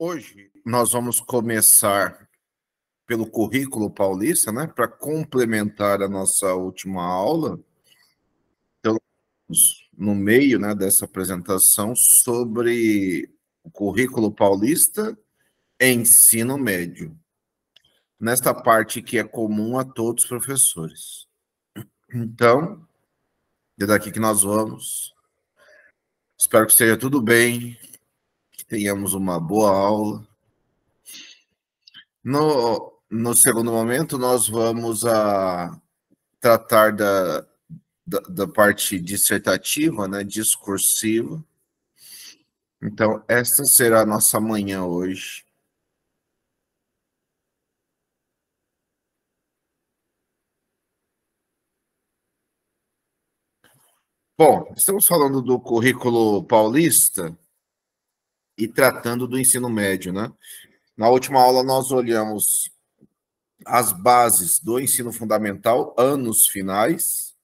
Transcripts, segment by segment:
Hoje nós vamos começar pelo currículo paulista, né, para complementar a nossa última aula, então, no meio, né, dessa apresentação sobre o currículo paulista e ensino médio, nesta parte que é comum a todos os professores. Então, é daqui que nós vamos. Espero que esteja tudo bem, que tenhamos uma boa aula. No segundo momento, nós vamos tratar da parte dissertativa, né, discursiva. Então, esta será a nossa manhã hoje. Bom, estamos falando do currículo paulista e tratando do ensino médio, né? Na última aula, nós olhamos as bases do ensino fundamental, anos finais.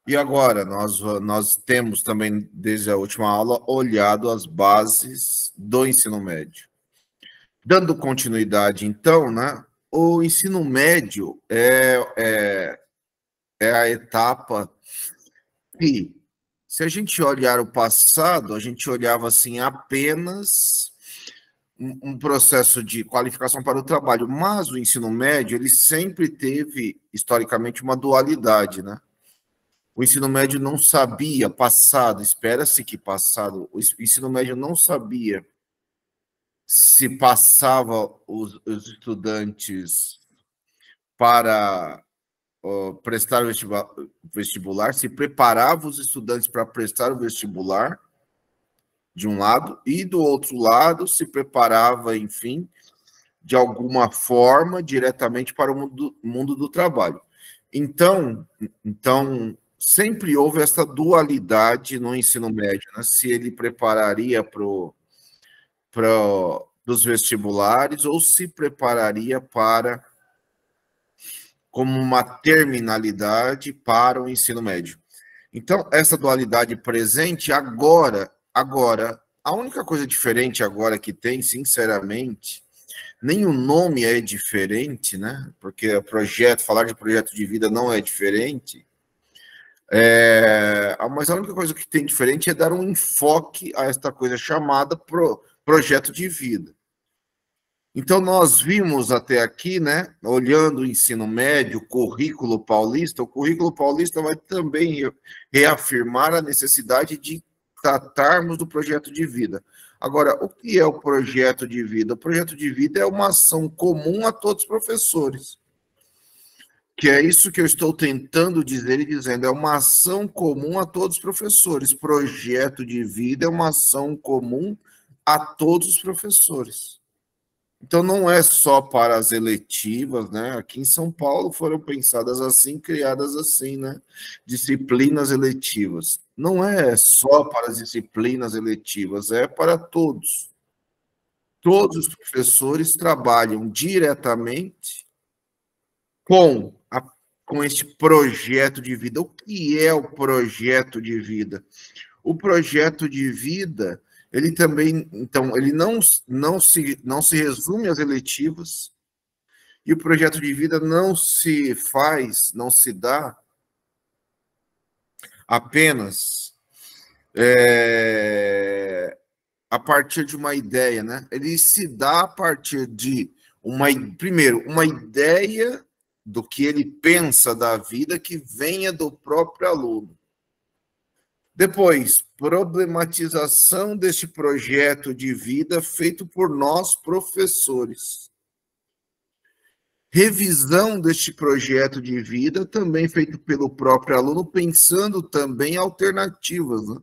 E agora, nós temos também, desde a última aula, olhado as bases do ensino médio. Dando continuidade, então, né? O ensino médio é a etapa que, se a gente olhar o passado, a gente olhava assim apenas um processo de qualificação para o trabalho, mas o ensino médio ele sempre teve historicamente uma dualidade, né? O ensino médio não sabia passado, espera-se que passado, o ensino médio não sabia se passava os estudantes para prestar o vestibular, se preparava os estudantes para prestar o vestibular, de um lado, e do outro lado se preparava, enfim, de alguma forma, diretamente para o mundo do trabalho. Então, sempre houve essa dualidade no ensino médio, né? Se ele prepararia para os vestibulares ou se prepararia para como uma terminalidade para o ensino médio. Então, essa dualidade presente agora, a única coisa diferente agora que tem, sinceramente, nem o nome é diferente, né? Porque falar de projeto de vida não é diferente. Mas a única coisa que tem diferente é dar um enfoque a esta coisa chamada projeto de vida. Então, nós vimos até aqui, né, olhando o ensino médio, o currículo paulista vai também reafirmar a necessidade de tratarmos do projeto de vida. Agora, o que é o projeto de vida? O projeto de vida é uma ação comum a todos os professores, que é isso que eu estou tentando dizer e dizendo, é uma ação comum a todos os professores. Projeto de vida é uma ação comum a todos os professores. Então, não é só para as eletivas, né? Aqui em São Paulo foram pensadas assim, criadas assim, né? Disciplinas eletivas. Não é só para as disciplinas eletivas, é para todos. Todos os professores trabalham diretamente com este projeto de vida. O que é o projeto de vida? O projeto de vida, ele também, então, ele não se resume às eletivas, e o projeto de vida não se dá apenas a partir de uma ideia, né? Ele se dá a partir de primeiro, uma ideia do que ele pensa da vida que venha do próprio aluno. Depois, problematização deste projeto de vida feito por nós, professores. Revisão deste projeto de vida, também feito pelo próprio aluno, pensando também em alternativas, né?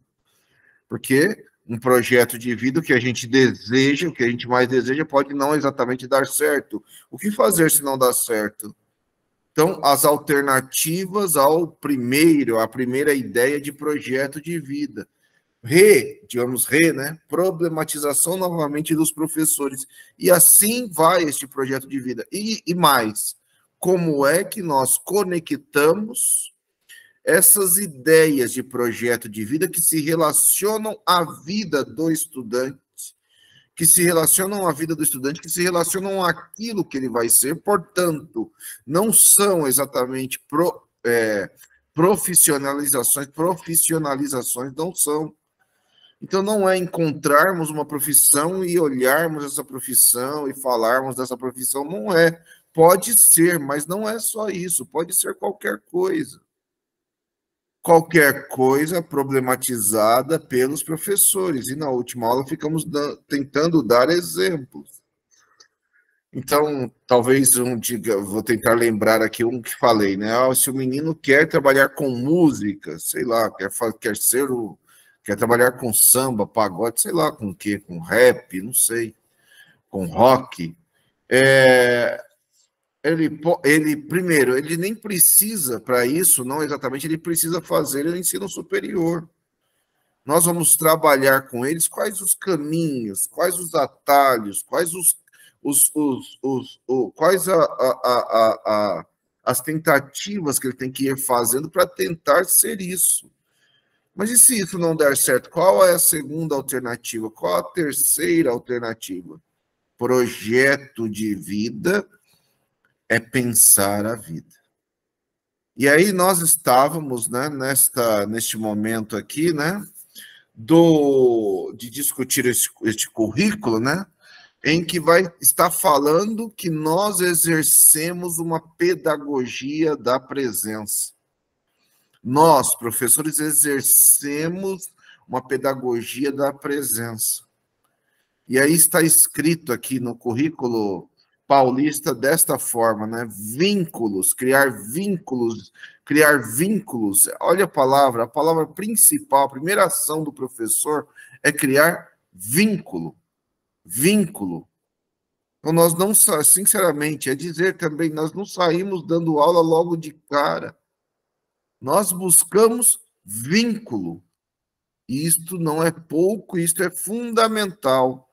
Porque um projeto de vida, o que a gente deseja, o que a gente mais deseja, pode não exatamente dar certo. O que fazer se não dá certo? Então, as alternativas à primeira ideia de projeto de vida. Né? Problematização novamente dos professores. E assim vai este projeto de vida. E mais, como é que nós conectamos essas ideias de projeto de vida que se relacionam à vida do estudante que se relacionam à vida do estudante, que se relacionam àquilo que ele vai ser, portanto, não são exatamente profissionalizações não são. Então, não é encontrarmos uma profissão e olharmos essa profissão e falarmos dessa profissão, não é. Pode ser, mas não é só isso, pode ser qualquer coisa. Qualquer coisa problematizada pelos professores. E na última aula ficamos tentando dar exemplos. Então, talvez vou tentar lembrar aqui um que falei, né? Se o menino quer trabalhar com música, sei lá, quer trabalhar com samba, pagode, sei lá, com o quê? Com rap, não sei, com rock. Primeiro, ele nem precisa para isso, não exatamente, ele precisa fazer o ensino superior. Nós vamos trabalhar com eles quais os caminhos, quais os atalhos, quais as tentativas que ele tem que ir fazendo para tentar ser isso. Mas e se isso não der certo? Qual é a segunda alternativa? Qual a terceira alternativa? Projeto de vida é pensar a vida. E aí nós estávamos, né, neste momento aqui, né, de discutir este currículo, né, em que vai estar falando que nós exercemos uma pedagogia da presença. Nós, professores, exercemos uma pedagogia da presença. E aí está escrito aqui no currículo paulista desta forma, né? Vínculos, criar vínculos. Olha a palavra principal, a primeira ação do professor é criar vínculo. Vínculo. Então, nós não, sinceramente, é dizer também, nós não saímos dando aula logo de cara. Nós buscamos vínculo. Isto não é pouco, isto é fundamental.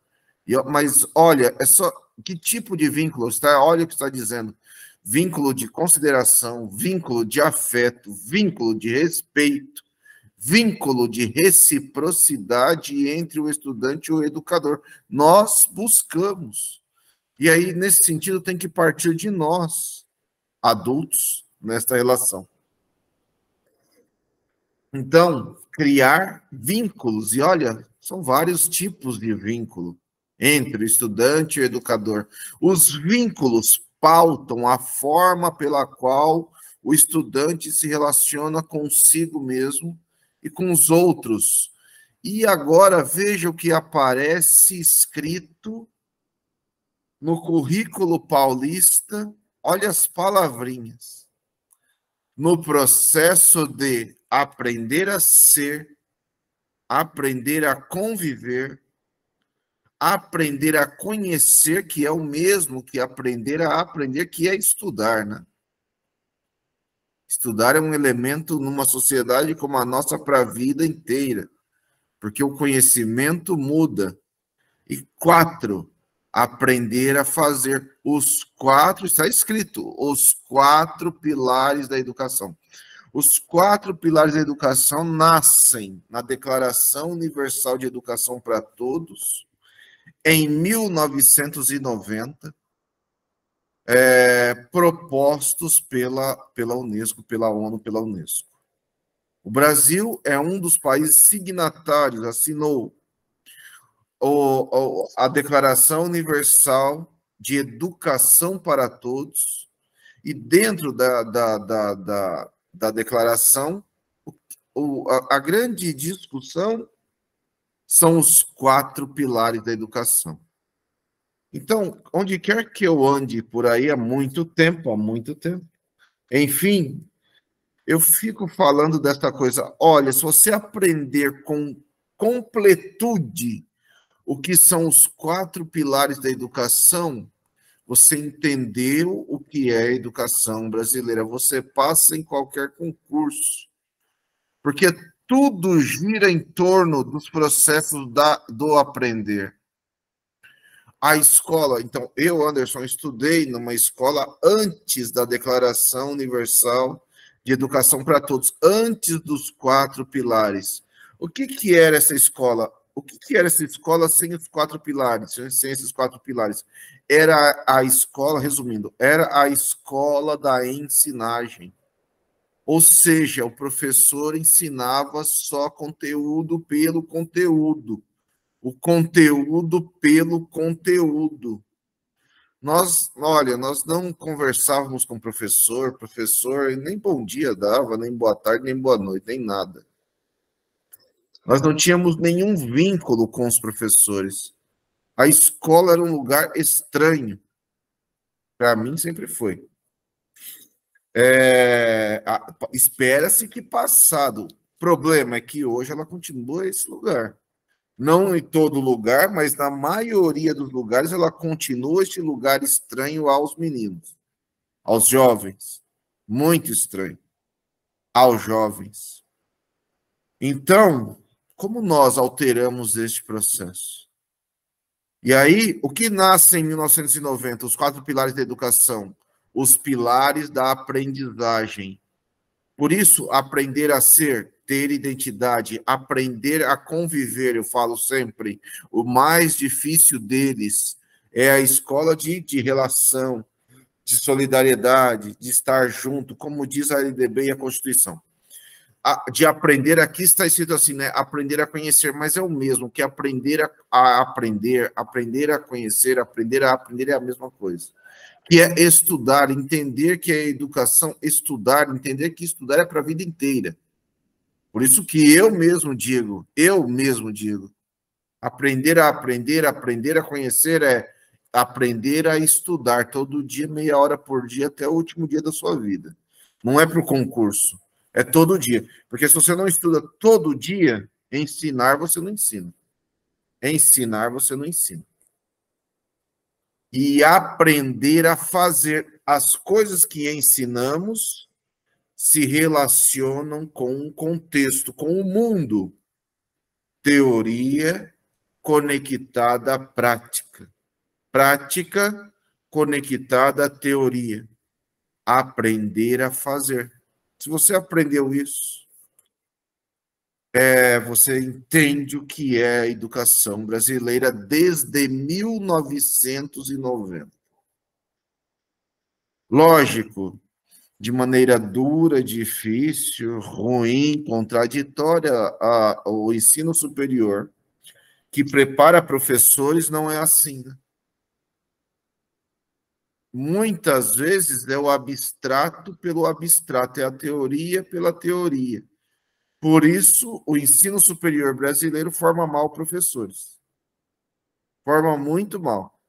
Mas, olha, é só... Que tipo de vínculo? Olha o que está dizendo. Vínculo de consideração, vínculo de afeto, vínculo de respeito, vínculo de reciprocidade entre o estudante e o educador. Nós buscamos. E aí, nesse sentido, tem que partir de nós, adultos, nesta relação. Então, criar vínculos. E olha, são vários tipos de vínculo entre o estudante e o educador. Os vínculos pautam a forma pela qual o estudante se relaciona consigo mesmo e com os outros. E agora veja o que aparece escrito no currículo paulista, olha as palavrinhas. No processo de aprender a ser, aprender a conviver, aprender a conhecer, que é o mesmo que aprender a aprender, que é estudar, né? Estudar é um elemento numa sociedade como a nossa para a vida inteira, porque o conhecimento muda. E 4, aprender a fazer. Os 4, está escrito, os 4 pilares da educação. Os 4 pilares da educação nascem na Declaração Universal de Educação para Todos, em 1990, propostos pela Unesco, pela ONU, pela Unesco. O Brasil é um dos países signatários, assinou a Declaração Universal de Educação para Todos, e dentro da declaração, a grande discussão são os 4 pilares da educação. Então, onde quer que eu ande por aí há muito tempo, enfim, eu fico falando desta coisa. Olha, se você aprender com completude o que são os 4 pilares da educação, você entendeu o que é a educação brasileira. Você passa em qualquer concurso. Porque tudo gira em torno dos processos do aprender. A escola, então, eu, Anderson, estudei numa escola antes da Declaração Universal de Educação para Todos, antes dos 4 pilares. O que era essa escola? O que era essa escola sem os 4 pilares, sem esses 4 pilares? Era a escola, resumindo, era a escola da ensinagem. Ou seja, o professor ensinava só conteúdo pelo conteúdo. O conteúdo pelo conteúdo. Nós não conversávamos com o professor nem bom dia dava, nem boa tarde, nem boa noite, nem nada. Nós não tínhamos nenhum vínculo com os professores. A escola era um lugar estranho. Para mim, sempre foi. Espera-se que passado. O problema é que hoje ela continua esse lugar. Não em todo lugar, mas na maioria dos lugares ela continua este lugar estranho aos meninos, aos jovens. Muito estranho. Aos jovens. Então, como nós alteramos este processo? E aí, o que nasce em 1990? Os 4 pilares da educação, os pilares da aprendizagem. Por isso, aprender a ser, ter identidade, aprender a conviver, eu falo sempre, o mais difícil deles é a escola de relação, de solidariedade, de estar junto, como diz a LDB e a Constituição. De aprender, aqui está escrito assim, né? Aprender a conhecer, mas é o mesmo, que aprender a aprender, aprender a conhecer, aprender a aprender é a mesma coisa. Que é estudar, entender que é educação, estudar, entender que estudar é para a vida inteira. Por isso que eu mesmo digo, aprender a aprender, aprender a conhecer é aprender a estudar todo dia, meia hora por dia, até o último dia da sua vida. Não é para o concurso. É todo dia. Porque se você não estuda todo dia, ensinar você não ensina. Ensinar você não ensina. E aprender a fazer as coisas que ensinamos se relacionam com o contexto, com o mundo. Teoria conectada à prática. Prática conectada à teoria. Aprender a fazer. Se você aprendeu isso, você entende o que é a educação brasileira desde 1990. Lógico, de maneira dura, difícil, ruim, contraditória, o ensino superior, que prepara professores, não é assim, né? Muitas vezes é o abstrato pelo abstrato, é a teoria pela teoria. Por isso, o ensino superior brasileiro forma mal professores. Forma muito mal.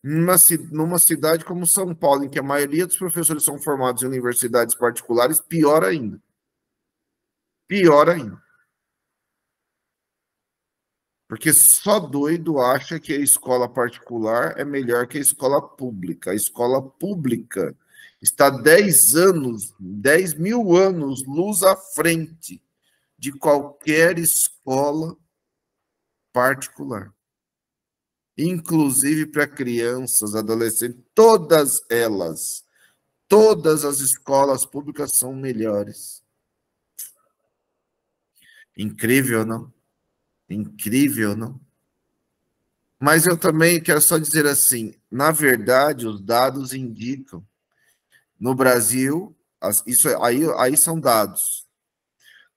Numa cidade como São Paulo, em que a maioria dos professores são formados em universidades particulares, pior ainda. Pior ainda. Porque só doido acha que a escola particular é melhor que a escola pública. A escola pública está 10 anos, 10 mil anos, luz à frente de qualquer escola particular. Inclusive para crianças, adolescentes, todas elas, todas as escolas públicas são melhores. Incrível, não? Incrível, não? Mas eu também quero só dizer assim, na verdade, os dados indicam, no Brasil, isso aí são dados.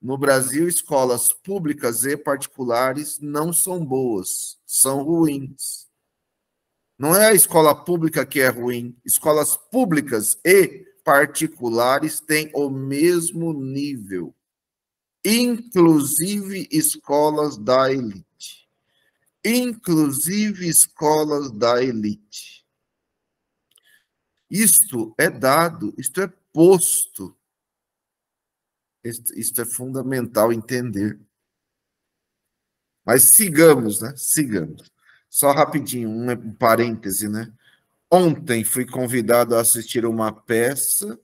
No Brasil, escolas públicas e particulares não são boas, são ruins. Não é a escola pública que é ruim, escolas públicas e particulares têm o mesmo nível, inclusive escolas da elite. Inclusive escolas da elite. Isto é dado, isto é posto. Isto é fundamental entender. Mas sigamos, né? Sigamos. Só rapidinho, um parêntese, né? Ontem fui convidado a assistir uma peça,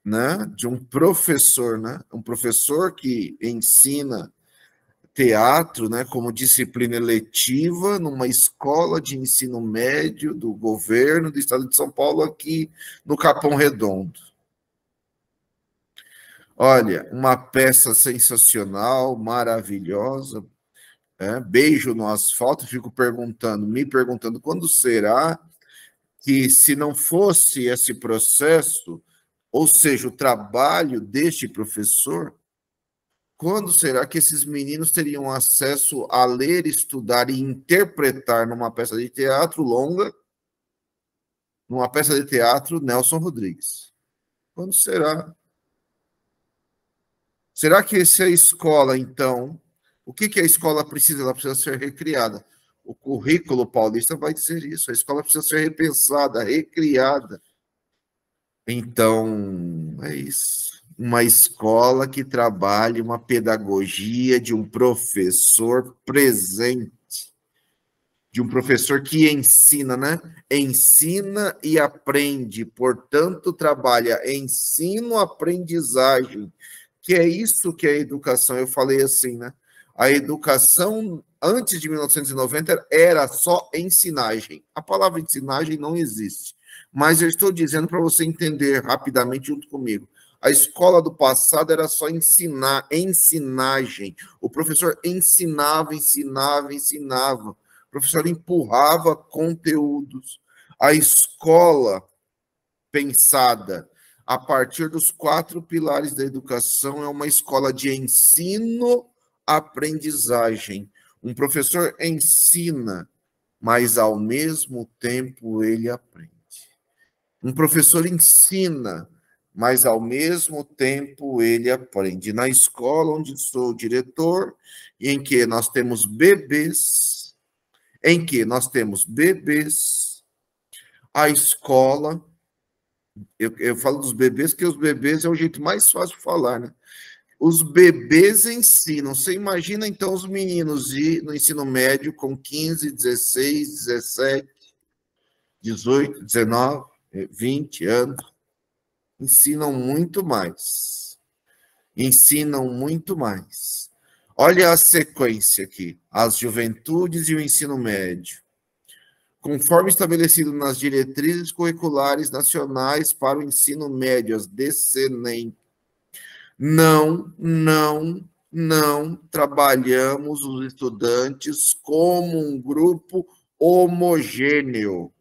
né, de um professor, né? Um professor que ensina teatro, né, como disciplina eletiva numa escola de ensino médio do governo do estado de São Paulo, aqui no Capão Redondo. Olha, uma peça sensacional, maravilhosa, beijo no asfalto, fico me perguntando quando será que, se não fosse esse processo, ou seja, o trabalho deste professor, quando será que esses meninos teriam acesso a ler, estudar e interpretar numa peça de teatro longa, numa peça de teatro Nelson Rodrigues? Quando será? Será que essa escola, então, o que a escola precisa? Ela precisa ser recriada. O currículo paulista vai dizer isso. A escola precisa ser repensada, recriada. Então, é isso. Uma escola que trabalhe uma pedagogia de um professor presente, de um professor que ensina, né? Ensina e aprende, portanto, trabalha ensino-aprendizagem, que é isso que é a educação. Eu falei assim, né? A educação, antes de 1990, era só ensinagem. A palavra ensinagem não existe. Mas eu estou dizendo para você entender rapidamente junto comigo. A escola do passado era só ensinagem. O professor ensinava, ensinava, ensinava. O professor empurrava conteúdos. A escola pensada a partir dos 4 pilares da educação é uma escola de ensino-aprendizagem. Um professor ensina, mas ao mesmo tempo ele aprende. Um professor ensina, mas ao mesmo tempo ele aprende. Na escola onde sou diretor, em que nós temos bebês, a escola, eu falo dos bebês, porque os bebês é o jeito mais fácil de falar, né? Os bebês ensinam. Você imagina, então, os meninos no ensino médio com 15, 16, 17, 18, 19, 20 anos, ensinam muito mais. Ensinam muito mais. Olha a sequência aqui: as juventudes e o ensino médio. Conforme estabelecido nas diretrizes curriculares nacionais para o ensino médio, as DCNEM, não trabalhamos os estudantes como um grupo homogêneo.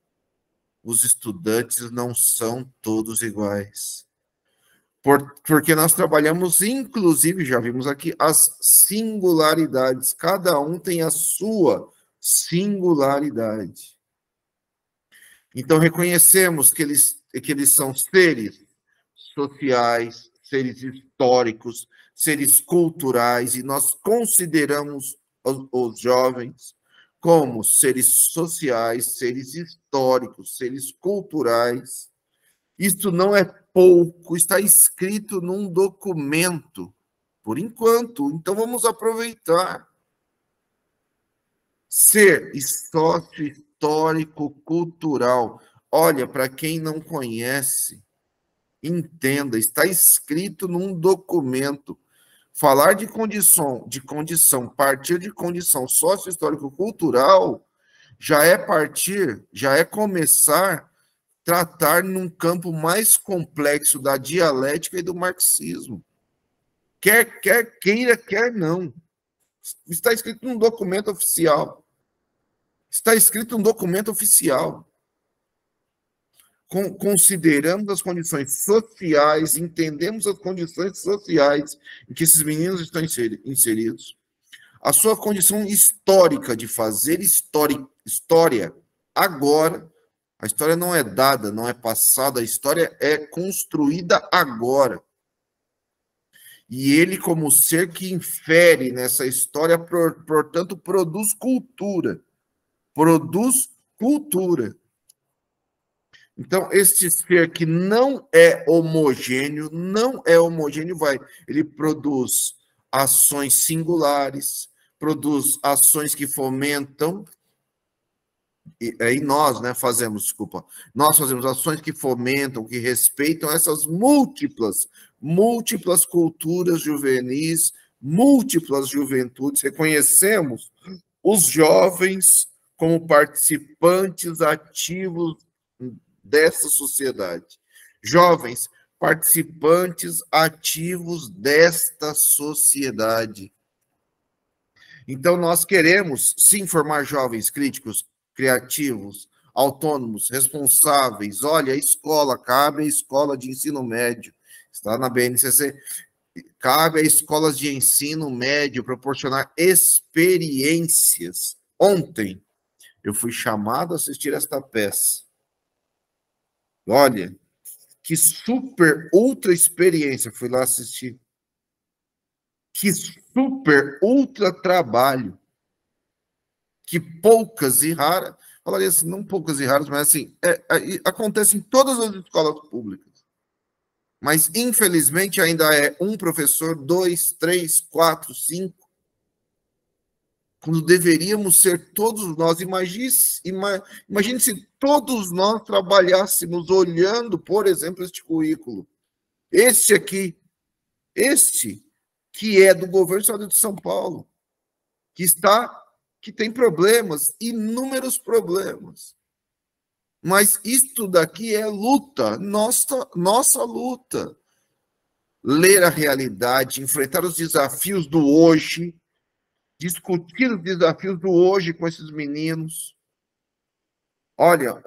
Os estudantes não são todos iguais. Porque nós trabalhamos, inclusive, já vimos aqui, as singularidades. Cada um tem a sua singularidade. Então, reconhecemos que eles são seres sociais, seres históricos, seres culturais, e nós consideramos os jovens como seres sociais, seres históricos, seres culturais. Isto não é pouco, está escrito num documento, por enquanto. Então, vamos aproveitar. Ser sócio histórico cultural. Olha, para quem não conhece, entenda, está escrito num documento. Falar de condição, partir de condição sócio histórico cultural, já é começar tratar num campo mais complexo da dialética e do marxismo. Quer queira, quer não. Está escrito num documento oficial. Está escrito um documento oficial. Consideramos as condições sociais, entendemos as condições sociais em que esses meninos estão inseridos, a sua condição histórica de fazer história agora. A história não é dada, não é passada, a história é construída agora. E ele, como ser que infere nessa história, portanto, produz cultura. Produz cultura. Então, este ser que não é homogêneo, ele produz ações singulares, produz ações que fomentam, e nós, né, nós fazemos ações que fomentam, que respeitam essas múltiplas culturas juvenis, múltiplas juventudes, reconhecemos os jovens como participantes ativos dessa sociedade. Jovens participantes ativos desta sociedade. Então, nós queremos, sim, formar jovens críticos, criativos, autônomos, responsáveis. Olha, a escola, cabe à escola de ensino médio, está na BNCC, cabe a escolas de ensino médio proporcionar experiências. Ontem, eu fui chamado a assistir esta peça. Olha, que super, ultra experiência, fui lá assistir. Que super, ultra trabalho. Que poucas e raras, falaria assim, não poucas e raras, mas assim, acontece em todas as escolas públicas. Mas, infelizmente, ainda é um professor, 2, 3, 4, 5, quando deveríamos ser todos nós. Imagine se todos nós trabalhássemos olhando, por exemplo, este currículo. Este aqui, este, que é do governo do estado de São Paulo, que tem problemas, inúmeros problemas. Mas isto daqui é luta, nossa luta. Ler a realidade, enfrentar os desafios do hoje, discutir os desafios do hoje com esses meninos. Olha,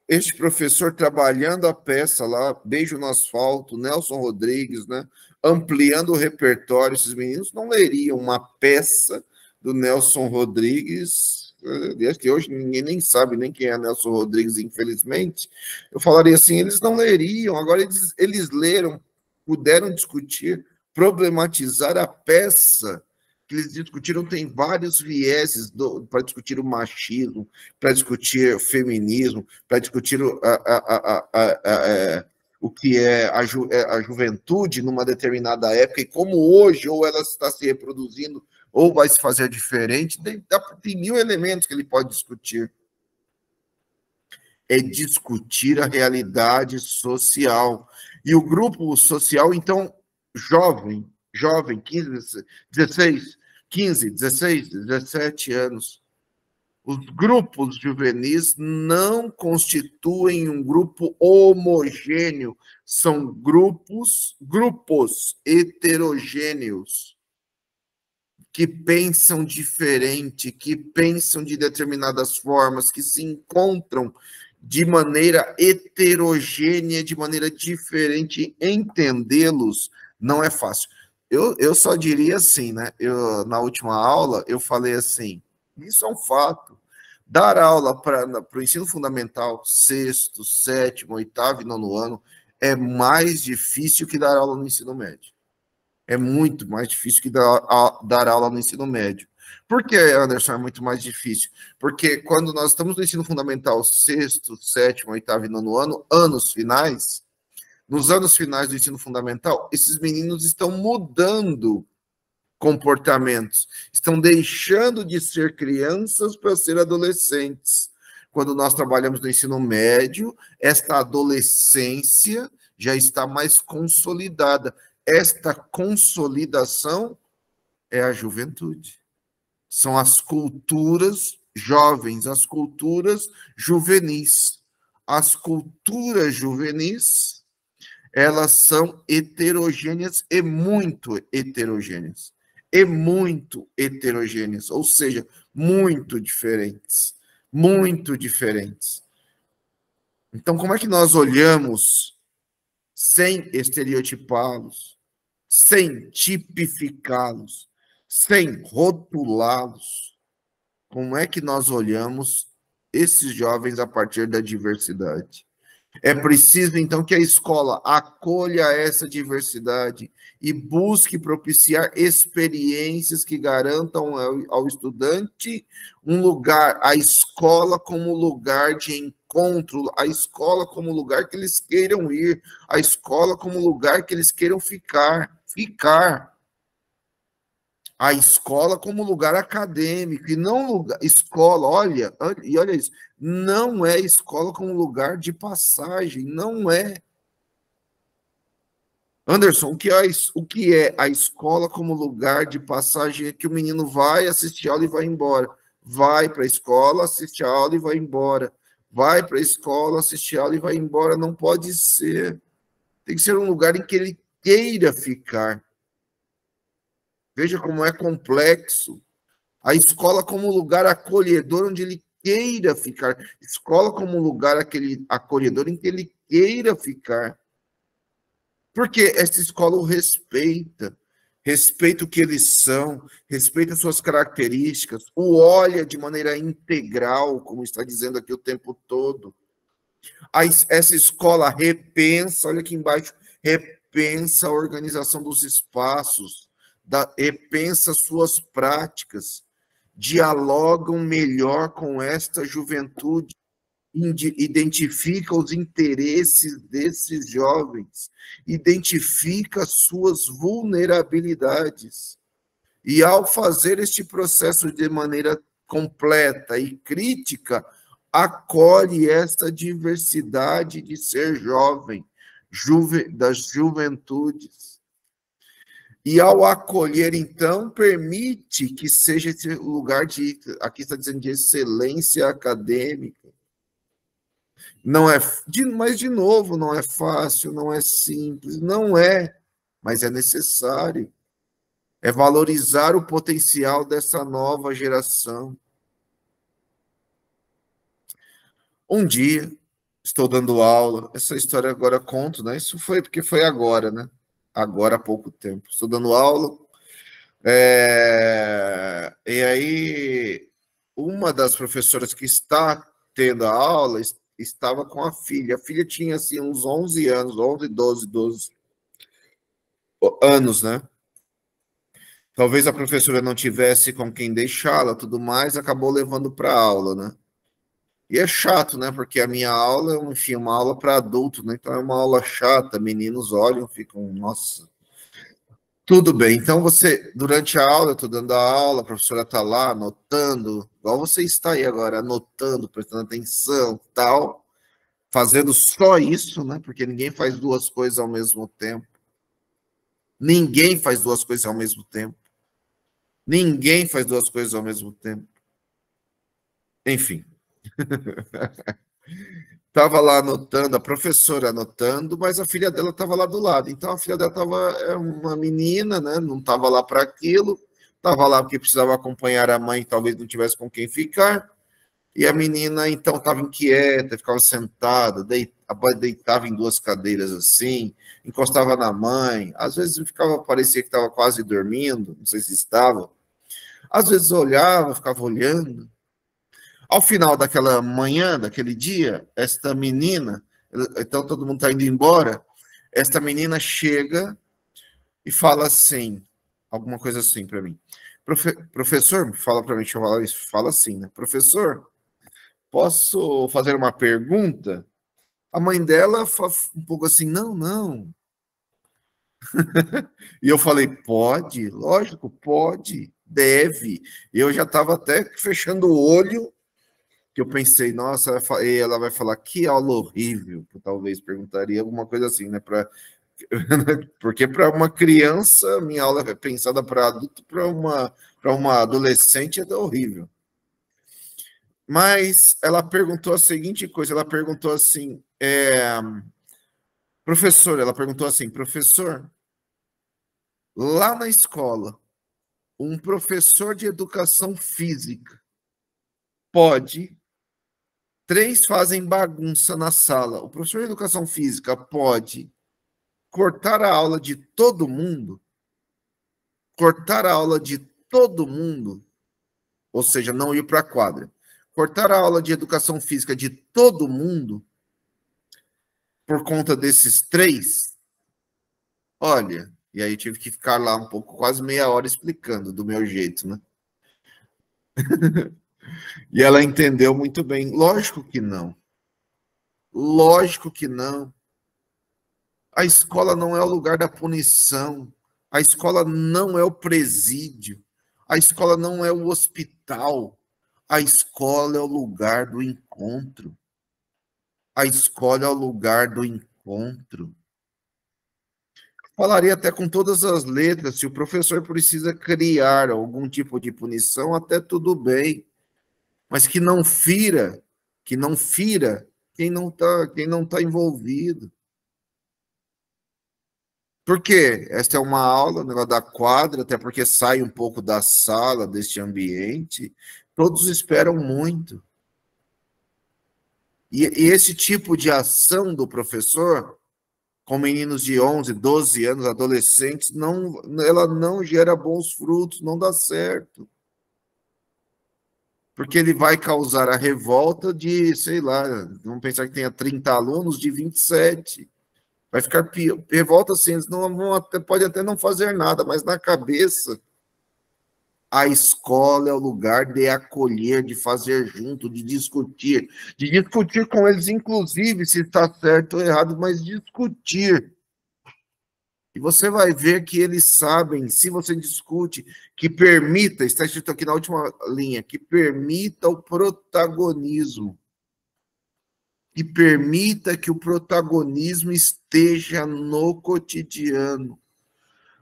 este professor trabalhando a peça lá, Beijo no Asfalto, Nelson Rodrigues, né, ampliando o repertório, esses meninos não leriam uma peça do Nelson Rodrigues, aliás, que hoje ninguém nem sabe nem quem é Nelson Rodrigues, infelizmente. Eu falaria assim, eles não leriam, agora eles leram, puderam discutir, problematizar a peça que eles discutiram. Tem vários vieses para discutir o machismo, para discutir o feminismo, para discutir o que é a juventude numa determinada época e como hoje ou ela está se reproduzindo ou vai se fazer diferente. Tem mil elementos que ele pode discutir. É discutir a realidade social. E o grupo social, então, jovem, 15, 16, 15, 16, 17 anos. Os grupos juvenis não constituem um grupo homogêneo, são grupos heterogêneos, que pensam diferente, que pensam de determinadas formas, que se encontram de maneira heterogênea, de maneira diferente. Entendê-los não é fácil. Eu só diria assim, né? Na última aula, eu falei assim, isso é um fato. Dar aula para o ensino fundamental, sexto, sétimo, oitavo e nono ano, é mais difícil que dar aula no ensino médio. É muito mais difícil que dar aula no ensino médio. Por que, Anderson, é muito mais difícil? Porque quando nós estamos no ensino fundamental, sexto, sétimo, oitavo e nono ano, nos anos finais do ensino fundamental, esses meninos estão mudando comportamentos, estão deixando de ser crianças para ser adolescentes. Quando nós trabalhamos no ensino médio, esta adolescência já está mais consolidada. Esta consolidação é a juventude. São as culturas jovens, as culturas juvenis. As culturas juvenis, elas são heterogêneas e muito heterogêneas. Ou seja, muito diferentes. Muito diferentes. Então, como é que nós olhamos sem estereotipá-los, sem tipificá-los, sem rotulá-los? Como é que nós olhamos esses jovens a partir da diversidade? É preciso, então, que a escola acolha essa diversidade e busque propiciar experiências que garantam ao estudante um lugar, a escola como lugar de encontro, a escola como lugar que eles queiram ir, a escola como lugar que eles queiram ficar. A escola como lugar acadêmico, e não lugar, escola, olha isso, não é escola como lugar de passagem, não é. Anderson, o que é a escola como lugar de passagem? É que o menino vai assistir aula e vai embora. Vai para a escola, assiste a aula e vai embora. Vai para a escola, assiste a aula e vai embora. Não pode ser. tem que ser um lugar em que ele queira ficar. Veja como é complexo. A escola como lugar acolhedor onde ele queira ficar. Escola como lugar acolhedor em que ele queira ficar. Porque essa escola o respeita. Respeita o que eles são, respeita suas características, o olha de maneira integral, como está dizendo aqui o tempo todo. Essa escola repensa, olha aqui embaixo, repensa a organização dos espaços, repensa suas práticas, dialogam melhor com esta juventude, identifica os interesses desses jovens, identifica suas vulnerabilidades. E ao fazer este processo de maneira completa e crítica, acolhe esta diversidade de ser jovem, das juventudes. E ao acolher, então, permite que seja esse lugar de, aqui está dizendo, de excelência acadêmica. Não é, mas de novo, não é fácil, não é simples, não é, mas é necessário. É valorizar o potencial dessa nova geração. Um dia, estou dando aula, essa história agora conto, né? Isso foi porque foi agora, né? Agora há pouco tempo. Estou dando aula, e aí uma das professoras que está tendo a aula estava com a filha. A filha tinha, assim, uns 11 anos, 11, 12 anos, né? Talvez a professora não tivesse com quem deixá-la, tudo mais, acabou levando para a aula, né? E é chato, né? Porque a minha aula é, enfim, uma aula para adulto, né? Então é uma aula chata, meninos olham, ficam, nossa. Tudo bem, então você, durante a aula, eu estou dando a aula, a professora está lá anotando, igual você está aí agora, anotando, prestando atenção, tal, fazendo só isso, né? Porque ninguém faz duas coisas ao mesmo tempo. Ninguém faz duas coisas ao mesmo tempo. Ninguém faz duas coisas ao mesmo tempo. Enfim. Estava lá anotando, a professora anotando, mas a filha dela estava lá do lado. Então a filha dela estava uma menina, né? Não estava lá para aquilo, estava lá porque precisava acompanhar a mãe, talvez não tivesse com quem ficar. E a menina então estava inquieta, ficava sentada, deitava em duas cadeiras assim, encostava na mãe. Às vezes parecia que estava quase dormindo, não sei se estava. Às vezes olhava, ficava olhando. Ao final daquela manhã, daquele dia, esta menina, então todo mundo está indo embora, esta menina chega e fala assim, alguma coisa assim para mim. Professor, fala para mim, deixa eu falar isso, fala assim, né? Professor, posso fazer uma pergunta? A mãe dela fala um pouco assim, não, não. E eu falei, pode, lógico, pode, deve. Eu já estava até fechando o olho, que eu pensei, nossa, ela vai falar que aula horrível, que eu talvez perguntaria alguma coisa assim, né? Porque para uma criança, minha aula é pensada para adulto, para uma adolescente é horrível. Mas ela perguntou a seguinte coisa, ela perguntou assim, ela perguntou assim, professor, lá na escola, um professor de educação física pode. Três fazem bagunça na sala. O professor de educação física pode cortar a aula de todo mundo, cortar a aula de todo mundo, ou seja, não ir para a quadra, cortar a aula de educação física de todo mundo por conta desses três. Olha, e aí tive que ficar lá um pouco, quase meia hora explicando do meu jeito, né? E ela entendeu muito bem. Lógico que não. Lógico que não. A escola não é o lugar da punição. A escola não é o presídio. A escola não é o hospital. A escola é o lugar do encontro. A escola é o lugar do encontro. Falaria até com todas as letras, se o professor precisa criar algum tipo de punição, até tudo bem. Mas que não fira quem não tá envolvido. Por quê? Esta é uma aula, negócio da quadra, até porque sai um pouco da sala, deste ambiente. Todos esperam muito. E esse tipo de ação do professor, com meninos de 11, 12 anos, adolescentes, ela não gera bons frutos, não dá certo. Porque ele vai causar a revolta de, sei lá, vamos pensar que tenha 30 alunos, de 27. Vai ficar pior. Revolta assim, eles pode até não fazer nada, mas na cabeça, a escola é o lugar de acolher, de fazer junto, de discutir com eles, inclusive, se está certo ou errado, mas discutir. E você vai ver que eles sabem, se você discute, que permita, está escrito aqui na última linha, que permita o protagonismo. Que permita que o protagonismo esteja no cotidiano.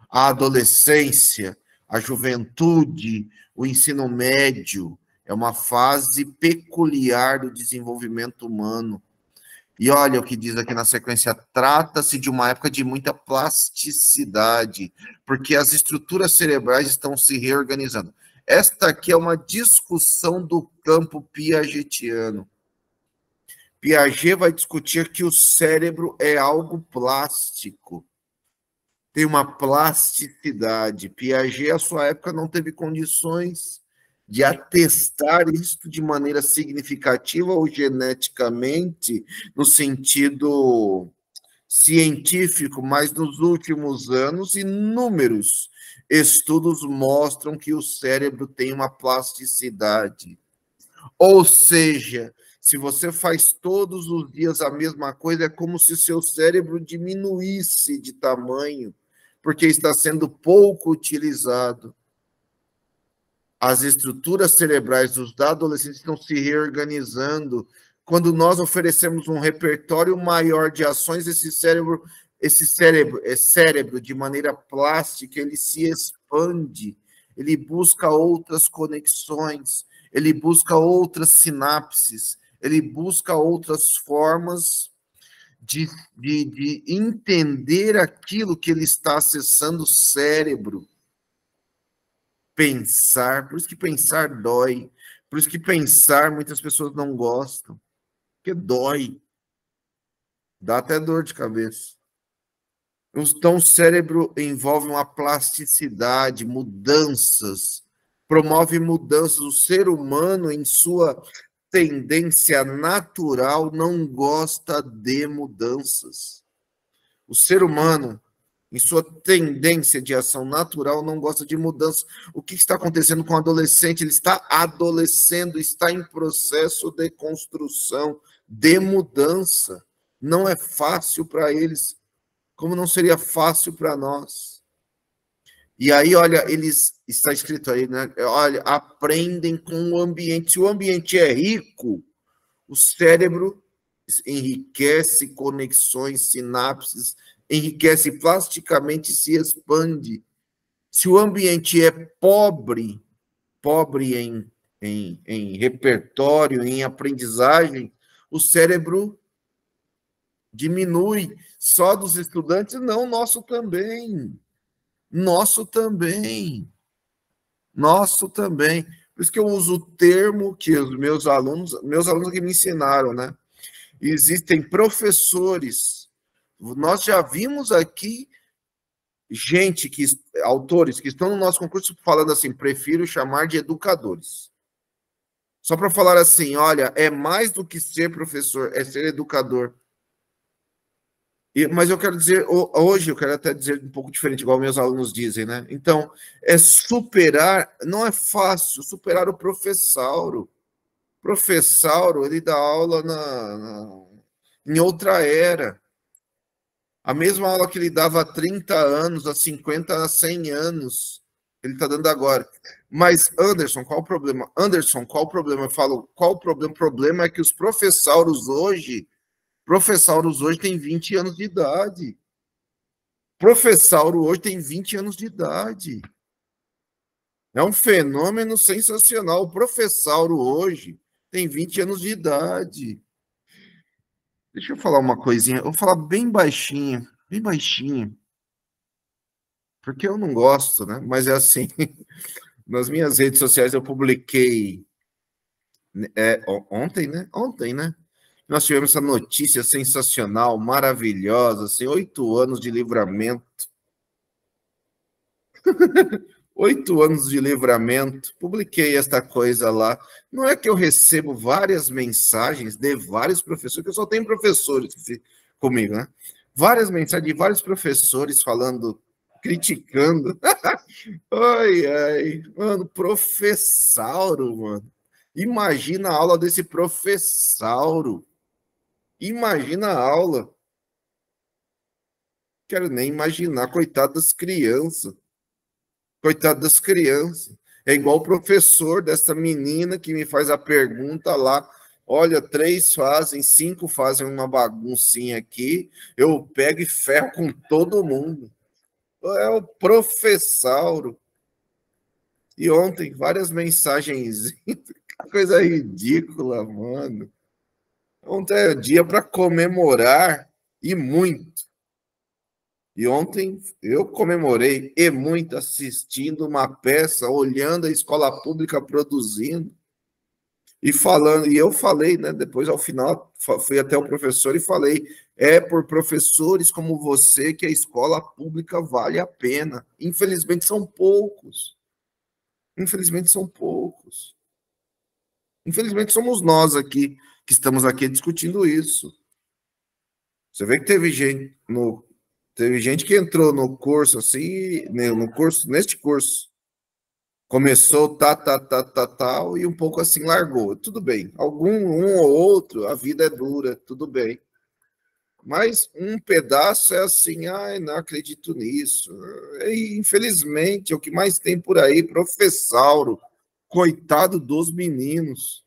A adolescência, a juventude, o ensino médio, é uma fase peculiar do desenvolvimento humano. E olha o que diz aqui na sequência: trata-se de uma época de muita plasticidade, porque as estruturas cerebrais estão se reorganizando. Esta aqui é uma discussão do campo piagetiano. Piaget vai discutir que o cérebro é algo plástico, tem uma plasticidade. Piaget, à sua época, não teve condições de atestar isso de maneira significativa ou geneticamente, no sentido científico, mas nos últimos anos, inúmeros estudos mostram que o cérebro tem uma plasticidade. Ou seja, se você faz todos os dias a mesma coisa, é como se seu cérebro diminuísse de tamanho, porque está sendo pouco utilizado. As estruturas cerebrais dos adolescentes estão se reorganizando. Quando nós oferecemos um repertório maior de ações, esse cérebro, de maneira plástica, ele se expande, ele busca outras conexões, ele busca outras sinapses, ele busca outras formas de entender aquilo que ele está acessando o cérebro. Pensar, por isso que pensar dói, por isso que pensar muitas pessoas não gostam, porque dói, dá até dor de cabeça. Então, o cérebro envolve uma plasticidade, mudanças, promove mudanças. O ser humano, em sua tendência natural, não gosta de mudanças. O ser humano, em sua tendência de ação natural, não gosta de mudança. O que está acontecendo com o adolescente? Ele está adolescendo, está em processo de construção, de mudança. Não é fácil para eles, como não seria fácil para nós. E aí, olha, está escrito aí, né? Olha, aprendem com o ambiente. Se o ambiente é rico, o cérebro enriquece conexões, sinapses, enriquece plasticamente e se expande. Se o ambiente é pobre em repertório, em aprendizagem, o cérebro diminui. Só dos estudantes, não, nosso também. Nosso também. Nosso também. Por isso que eu uso o termo que os meus alunos que me ensinaram, né? Existem professores. Nós já vimos aqui autores que estão no nosso concurso falando assim, prefiro chamar de educadores. Só para falar assim, olha, é mais do que ser professor, é ser educador. Mas eu quero dizer, hoje eu quero até dizer um pouco diferente, igual meus alunos dizem, né? Então, não é fácil superar o professauro. Professauro, ele dá aula em outra era. A mesma aula que ele dava há 30 anos, há 50, há 100 anos, ele está dando agora. Mas, Anderson, qual o problema? Anderson, qual o problema? Eu falo, qual o problema? O problema é que os professauros hoje têm 20 anos de idade. Professauro hoje tem 20 anos de idade. É um fenômeno sensacional. O professauro hoje tem 20 anos de idade. Deixa eu falar uma coisinha. Eu vou falar bem baixinho, bem baixinho. porque eu não gosto, né? Mas é assim, nas minhas redes sociais eu publiquei ontem, né? Ontem, né? Nós tivemos essa notícia sensacional, maravilhosa, assim, 8 anos de livramento. 8 anos de livramento. Publiquei esta coisa lá. Não é que eu recebo várias mensagens de vários professores, que eu só tenho professores comigo, né? Várias mensagens de vários professores falando, criticando. Ai, ai, mano, professauro, mano. Imagina a aula desse professauro. Imagina a aula. Quero nem imaginar, coitado das crianças. Coitado das crianças. É igual o professor dessa menina que me faz a pergunta lá. Olha, 3 fazem, 5 fazem uma baguncinha aqui. Eu pego e ferro com todo mundo. É o professauro. E ontem, várias mensagens. Coisa ridícula, mano. Ontem é dia para comemorar e muito. E ontem eu comemorei e muito assistindo uma peça, olhando a escola pública produzindo e falando. E eu falei, né? Depois, ao final, fui até o professor e falei: é por professores como você que a escola pública vale a pena. Infelizmente, são poucos. Infelizmente, são poucos. Infelizmente, somos nós aqui que estamos aqui discutindo isso. Você vê que teve gente que entrou no curso assim, no curso, neste curso, começou tal, e um pouco assim largou. Tudo bem. Um ou outro, a vida é dura, tudo bem. Mas um pedaço é assim, ai, não acredito nisso. E, infelizmente, é o que mais tem por aí, professauro, coitado dos meninos.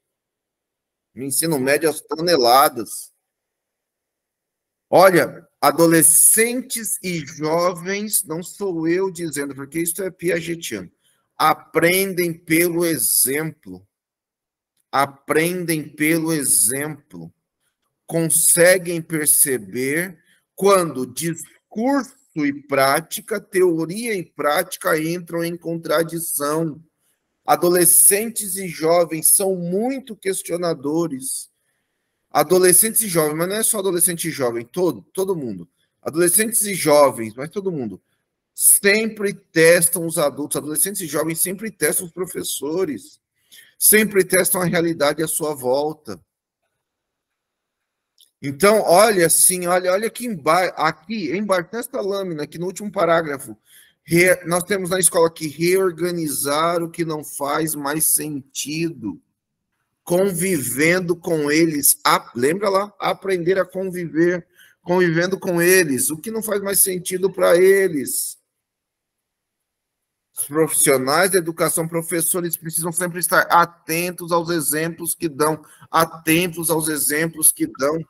No ensino médio, as toneladas. Olha, adolescentes e jovens, não sou eu dizendo, porque isso é piagetiano, aprendem pelo exemplo. Aprendem pelo exemplo. Conseguem perceber quando discurso e prática, teoria e prática entram em contradição. Adolescentes e jovens são muito questionadores. Adolescentes e jovens, mas não é só adolescente e jovem, todo mundo. Adolescentes e jovens, mas todo mundo. Sempre testam os adultos, adolescentes e jovens sempre testam os professores, sempre testam a realidade à sua volta. Então, olha assim, olha aqui embaixo, nesta lâmina, aqui no último parágrafo, nós temos na escola aqui reorganizar o que não faz mais sentido, convivendo com eles. Lembra lá? Aprender a conviver, convivendo com eles. O que não faz mais sentido para eles. Os profissionais da educação, professores, precisam sempre estar atentos aos exemplos que dão. Atentos aos exemplos que dão.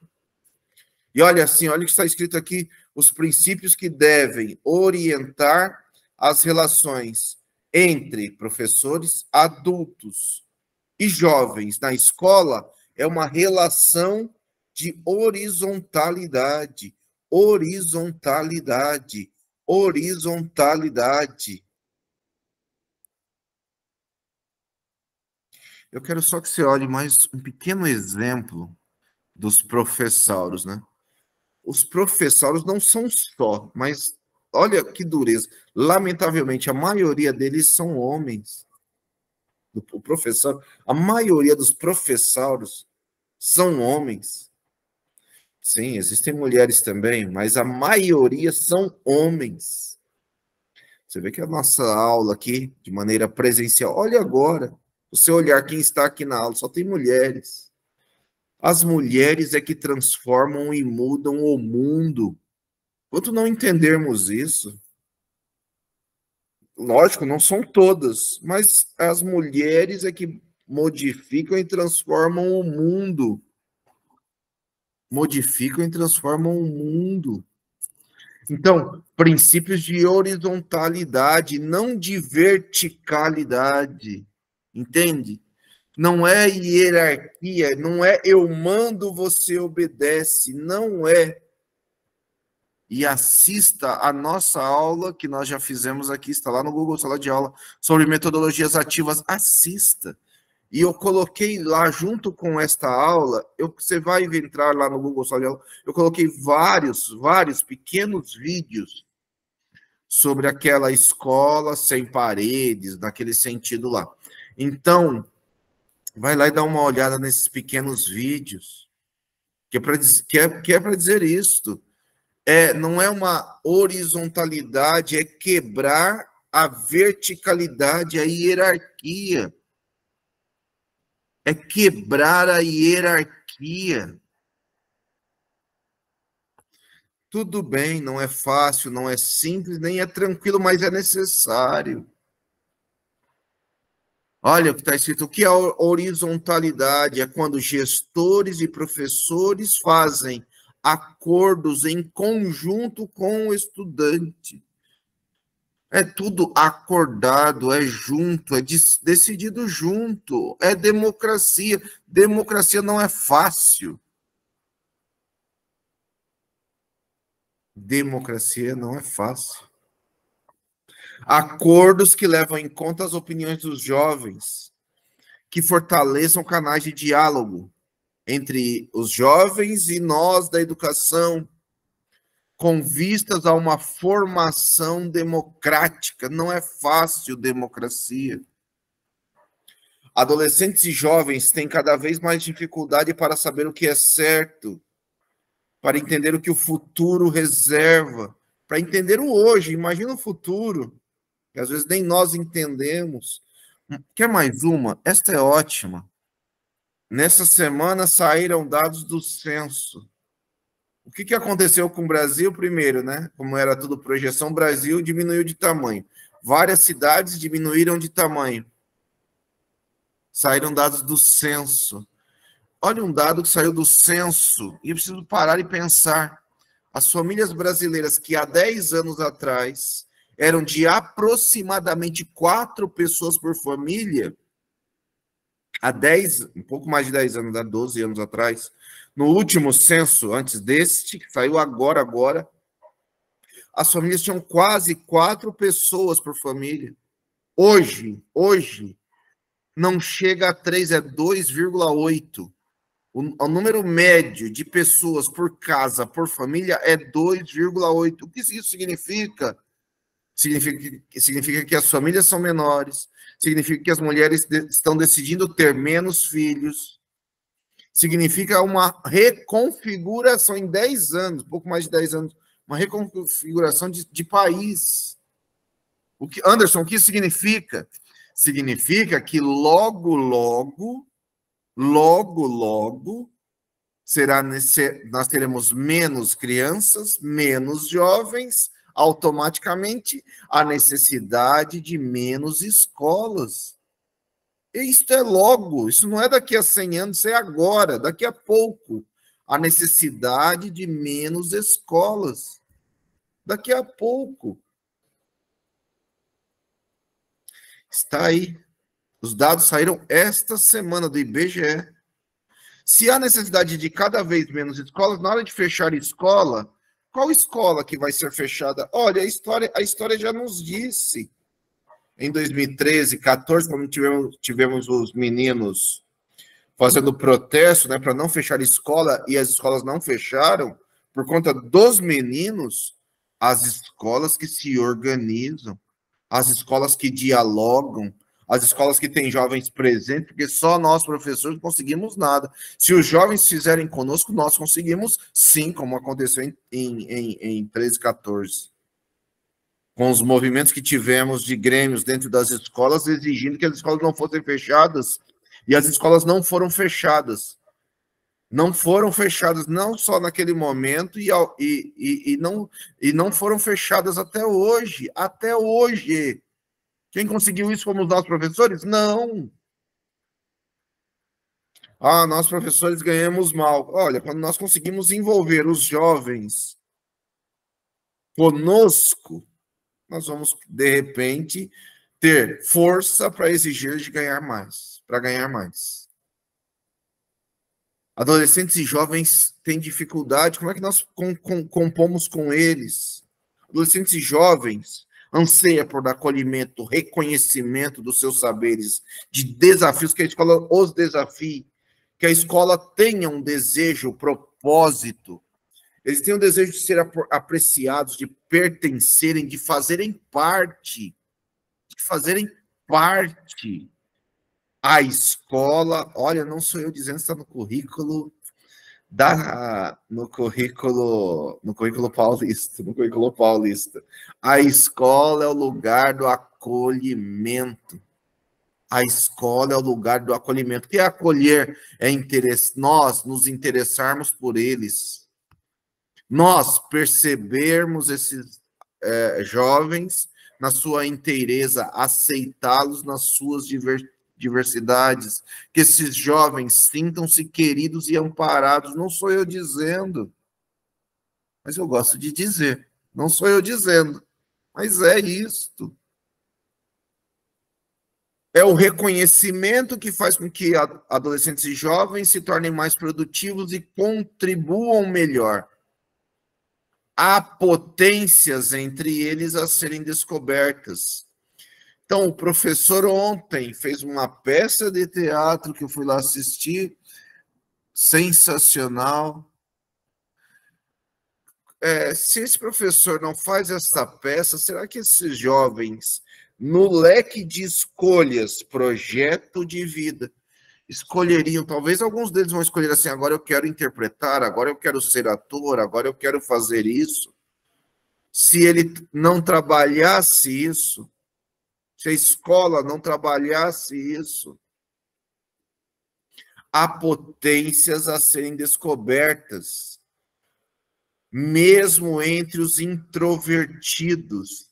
E olha assim, olha o que está escrito aqui, os princípios que devem orientar as relações entre professores, adultos e jovens na escola é uma relação de horizontalidade. Horizontalidade. Horizontalidade. Eu quero só que você olhe mais um pequeno exemplo dos professauros, né? Os professauros não são só, mas olha que dureza. Lamentavelmente, a maioria deles são homens. O professor, a maioria dos professauros são homens. Sim, existem mulheres também, mas a maioria são homens. Você vê que a nossa aula aqui, de maneira presencial, olha agora, você olhar quem está aqui na aula, só tem mulheres. As mulheres é que transformam e mudam o mundo. Quanto não entendermos isso, lógico, não são todas, mas as mulheres é que modificam e transformam o mundo. Modificam e transformam o mundo. Então, princípios de horizontalidade, não de verticalidade. Entende? Não é hierarquia, não é eu mando, você obedece. Não é. e assista a nossa aula, que nós já fizemos aqui, está lá no Google Sala de Aula, sobre metodologias ativas. Assista. E eu coloquei lá, junto com esta aula, você vai entrar lá no Google Sala de Aula, eu coloquei vários pequenos vídeos sobre aquela escola sem paredes, naquele sentido lá. Então, vai lá e dá uma olhada nesses pequenos vídeos, que é para dizer isto. Não é uma horizontalidade, é quebrar a verticalidade, a hierarquia. É quebrar a hierarquia. Tudo bem, não é fácil, não é simples, nem é tranquilo, mas é necessário. Olha o que está escrito. O que é horizontalidade? É quando gestores e professores fazem acordos em conjunto com o estudante. É tudo acordado, é junto, é decidido junto. É democracia. Democracia não é fácil. Democracia não é fácil. Acordos que levam em conta as opiniões dos jovens, que fortaleçam canais de diálogo entre os jovens e nós da educação, com vistas a uma formação democrática. Não é fácil democracia. Adolescentes e jovens têm cada vez mais dificuldade para saber o que é certo, para entender o que o futuro reserva, para entender o hoje. Imagina o futuro, que às vezes nem nós entendemos. Quer mais uma? Esta é ótima. Nessa semana saíram dados do censo. O que aconteceu com o Brasil primeiro, né? Como era tudo projeção, o Brasil diminuiu de tamanho. Várias cidades diminuíram de tamanho. Saíram dados do censo. Olha um dado que saiu do censo, e eu preciso parar e pensar. As famílias brasileiras que há 10 anos atrás eram de aproximadamente 4 pessoas por família, um pouco mais de 10 anos, há 12 anos atrás, no último censo, antes deste, que saiu agora, as famílias tinham quase 4 pessoas por família. Hoje, não chega a 3, é 2,8. O número médio de pessoas por casa, por família, é 2,8. O que isso significa? Significa que as famílias são menores, significa que as mulheres estão decidindo ter menos filhos, significa uma reconfiguração em 10 anos, pouco mais de 10 anos, uma reconfiguração de país. Anderson, o que significa? Significa que logo, nós teremos menos crianças, menos jovens, automaticamente a necessidade de menos escolas. E isto é logo, isso não é daqui a 100 anos, isso é agora, daqui a pouco. A necessidade de menos escolas. Daqui a pouco. Está aí. Os dados saíram esta semana do IBGE. Se há necessidade de cada vez menos escolas, na hora de fechar escola, qual escola que vai ser fechada? Olha, a história já nos disse. Em 2013, 14, quando tivemos os meninos fazendo protesto, né, para não fechar escola, e as escolas não fecharam, por conta dos meninos, as escolas que se organizam, as escolas que dialogam, as escolas que têm jovens presentes, porque só nós, professores, não conseguimos nada. Se os jovens fizerem conosco, nós conseguimos, sim, como aconteceu em 13, 14. Com os movimentos que tivemos de grêmios dentro das escolas, exigindo que as escolas não fossem fechadas, e as escolas não foram fechadas. Não foram fechadas, não só naquele momento, e não foram fechadas até hoje. Até hoje. Quem conseguiu isso fomos nós, professores? Não. Nós, professores, ganhamos mal. Olha, quando nós conseguimos envolver os jovens conosco, nós vamos, de repente, ter força para exigir de ganhar mais, para ganhar mais. Adolescentes e jovens têm dificuldade, como é que nós compomos com eles? Adolescentes e jovens anseia por acolhimento, reconhecimento dos seus saberes, de desafios, que a escola os desafie, que a escola tenha um desejo, propósito. Eles têm o desejo de ser apreciados, de pertencerem, de fazerem parte. De fazerem parte. A escola, olha, não sou eu dizendo, está no currículo no currículo paulista. A escola é o lugar do acolhimento. A escola é o lugar do acolhimento. O que é acolher? É nós nos interessarmos por eles. Nós percebermos esses jovens na sua inteireza, aceitá-los nas suas diversidades, que esses jovens sintam-se queridos e amparados. Não sou eu dizendo, mas eu gosto de dizer. Não sou eu dizendo, mas é isto. É o reconhecimento que faz com que adolescentes e jovens se tornem mais produtivos e contribuam melhor. Há potências entre eles a serem descobertas. Então, o professor ontem fez uma peça de teatro que eu fui lá assistir, sensacional. Se esse professor não faz essa peça, será que esses jovens, no leque de escolhas, projeto de vida, escolheriam, talvez alguns deles vão escolher assim, agora eu quero interpretar, agora eu quero ser ator, agora eu quero fazer isso. Se ele não trabalhasse isso, se a escola não trabalhasse isso, há potências a serem descobertas, mesmo entre os introvertidos.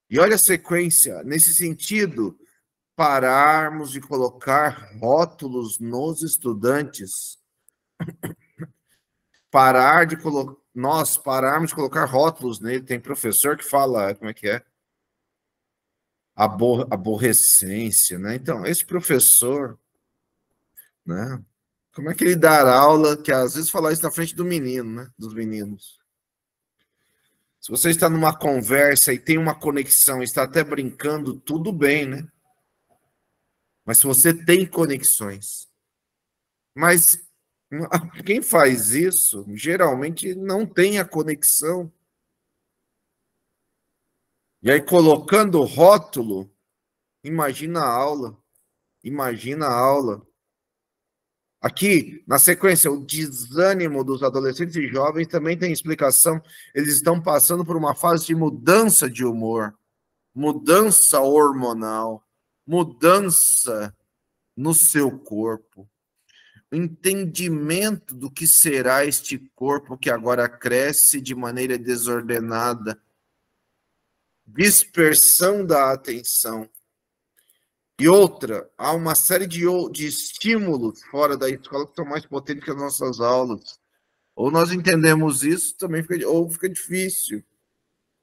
E olha a sequência, nesse sentido, pararmos de colocar rótulos nos estudantes, nós pararmos de colocar rótulos nele. Tem professor que fala, como é que é? Aborrecência, né? Então, esse professor, né? Como é que ele dá aula, que às vezes falar isso na frente do menino, né? Dos meninos. Se você está numa conversa e tem uma conexão, está até brincando, tudo bem, né? Mas se você tem conexões, mas quem faz isso, geralmente não tem a conexão. E aí, colocando rótulo, imagina a aula. Imagina a aula. Aqui, na sequência, o desânimo dos adolescentes e jovens também tem explicação. Eles estão passando por uma fase de mudança de humor, mudança hormonal, mudança no seu corpo. Entendimento do que será este corpo que agora cresce de maneira desordenada, dispersão da atenção. E outra, há uma série de estímulos fora da escola que são mais potentes que as nossas aulas. Ou nós entendemos isso, também fica difícil.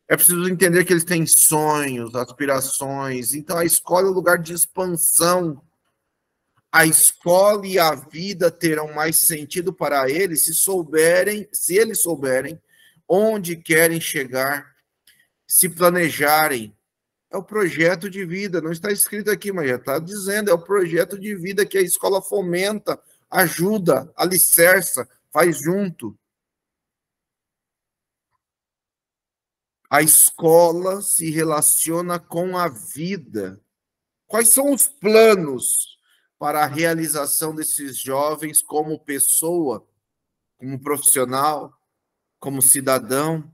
É preciso entender que eles têm sonhos, aspirações. Então, a escola é um lugar de expansão. A escola e a vida terão mais sentido para eles se eles souberem onde querem chegar, se planejarem. É o projeto de vida, não está escrito aqui, mas já está dizendo, é o projeto de vida que a escola fomenta, ajuda, alicerça, faz junto. A escola se relaciona com a vida. Quais são os planos para a realização desses jovens como pessoa, como profissional, como cidadão,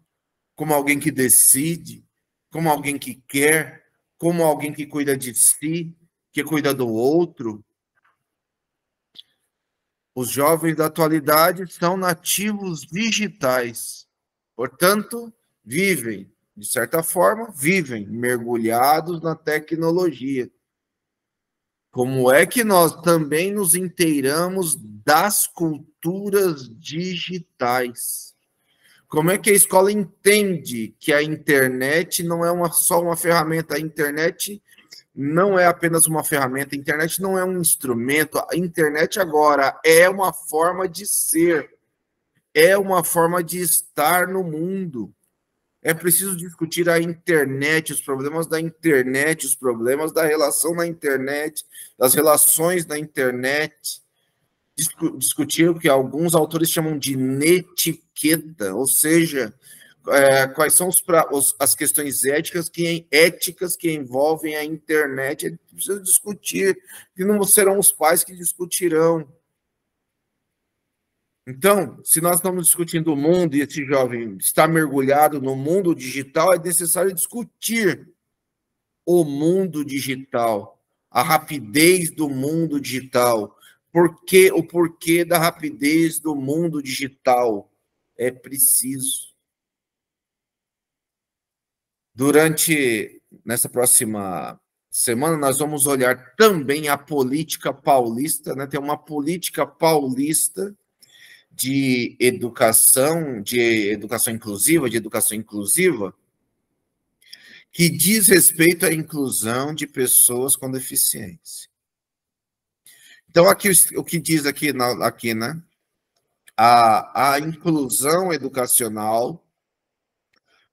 como alguém que decide, como alguém que quer, como alguém que cuida de si, que cuida do outro? Os jovens da atualidade são nativos digitais, portanto, vivem, de certa forma, mergulhados na tecnologia. Como é que nós também nos inteiramos das culturas digitais? Como é que a escola entende que a internet não é só uma ferramenta? A internet não é apenas uma ferramenta, a internet não é um instrumento, a internet agora é uma forma de ser, é uma forma de estar no mundo. É preciso discutir a internet, os problemas da internet, os problemas da relação na internet, das relações na internet. Discutir o que alguns autores chamam de netiqueta, ou seja, quais são as questões éticas que envolvem a internet. É preciso discutir, e não serão os pais que discutirão. Então, se nós estamos discutindo o mundo e esse jovem está mergulhado no mundo digital, é necessário discutir o mundo digital, a rapidez do mundo digital, o porquê da rapidez do mundo digital. É preciso. Nessa próxima semana, nós vamos olhar também a política paulista, né? Tem uma política paulista de educação inclusiva, que diz respeito à inclusão de pessoas com deficiência. Então, aqui o que diz aqui, né? A inclusão educacional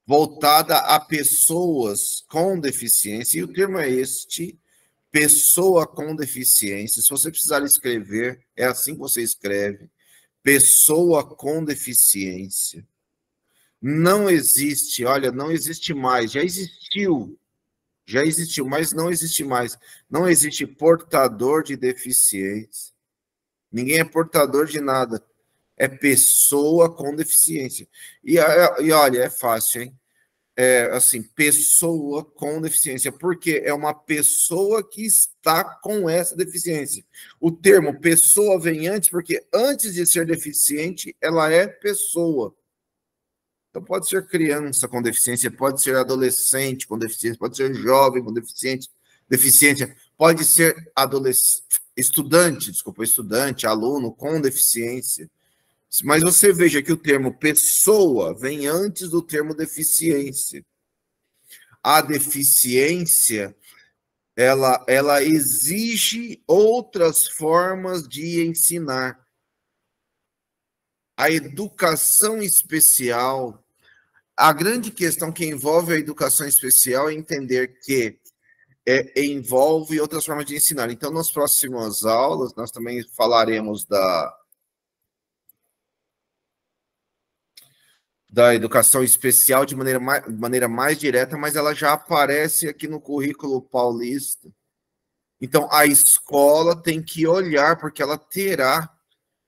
voltada a pessoas com deficiência, e o termo é este, pessoa com deficiência. Se você precisar escrever, é assim que você escreve, pessoa com deficiência. Não existe, olha, não existe mais, já existiu, mas não existe mais. Não existe portador de deficiência. Ninguém é portador de nada. É pessoa com deficiência. E olha, é fácil, hein? É assim, pessoa com deficiência, porque é uma pessoa que está com essa deficiência. O termo pessoa vem antes, porque antes de ser deficiente, ela é pessoa. Então, pode ser criança com deficiência, pode ser adolescente com deficiência, pode ser jovem com deficiência, pode ser estudante, aluno com deficiência. Mas você veja que o termo pessoa vem antes do termo deficiência. A deficiência, ela exige outras formas de ensinar. A educação especial, a grande questão que envolve a educação especial é entender que envolve outras formas de ensinar. Então, nas próximas aulas, nós também falaremos da educação especial de maneira mais direta, mas ela já aparece aqui no currículo paulista. Então, a escola tem que olhar, porque ela terá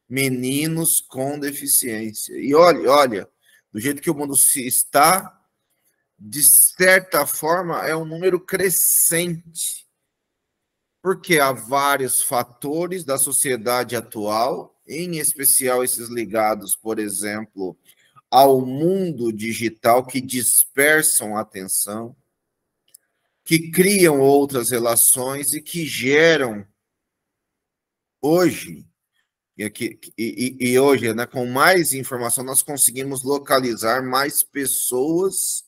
meninos com deficiência. E olha, do jeito que o mundo está, de certa forma, é um número crescente, porque há vários fatores da sociedade atual, em especial esses ligados, por exemplo, ao mundo digital, que dispersam a atenção, que criam outras relações e que geram hoje, hoje, né, com mais informação, nós conseguimos localizar mais pessoas,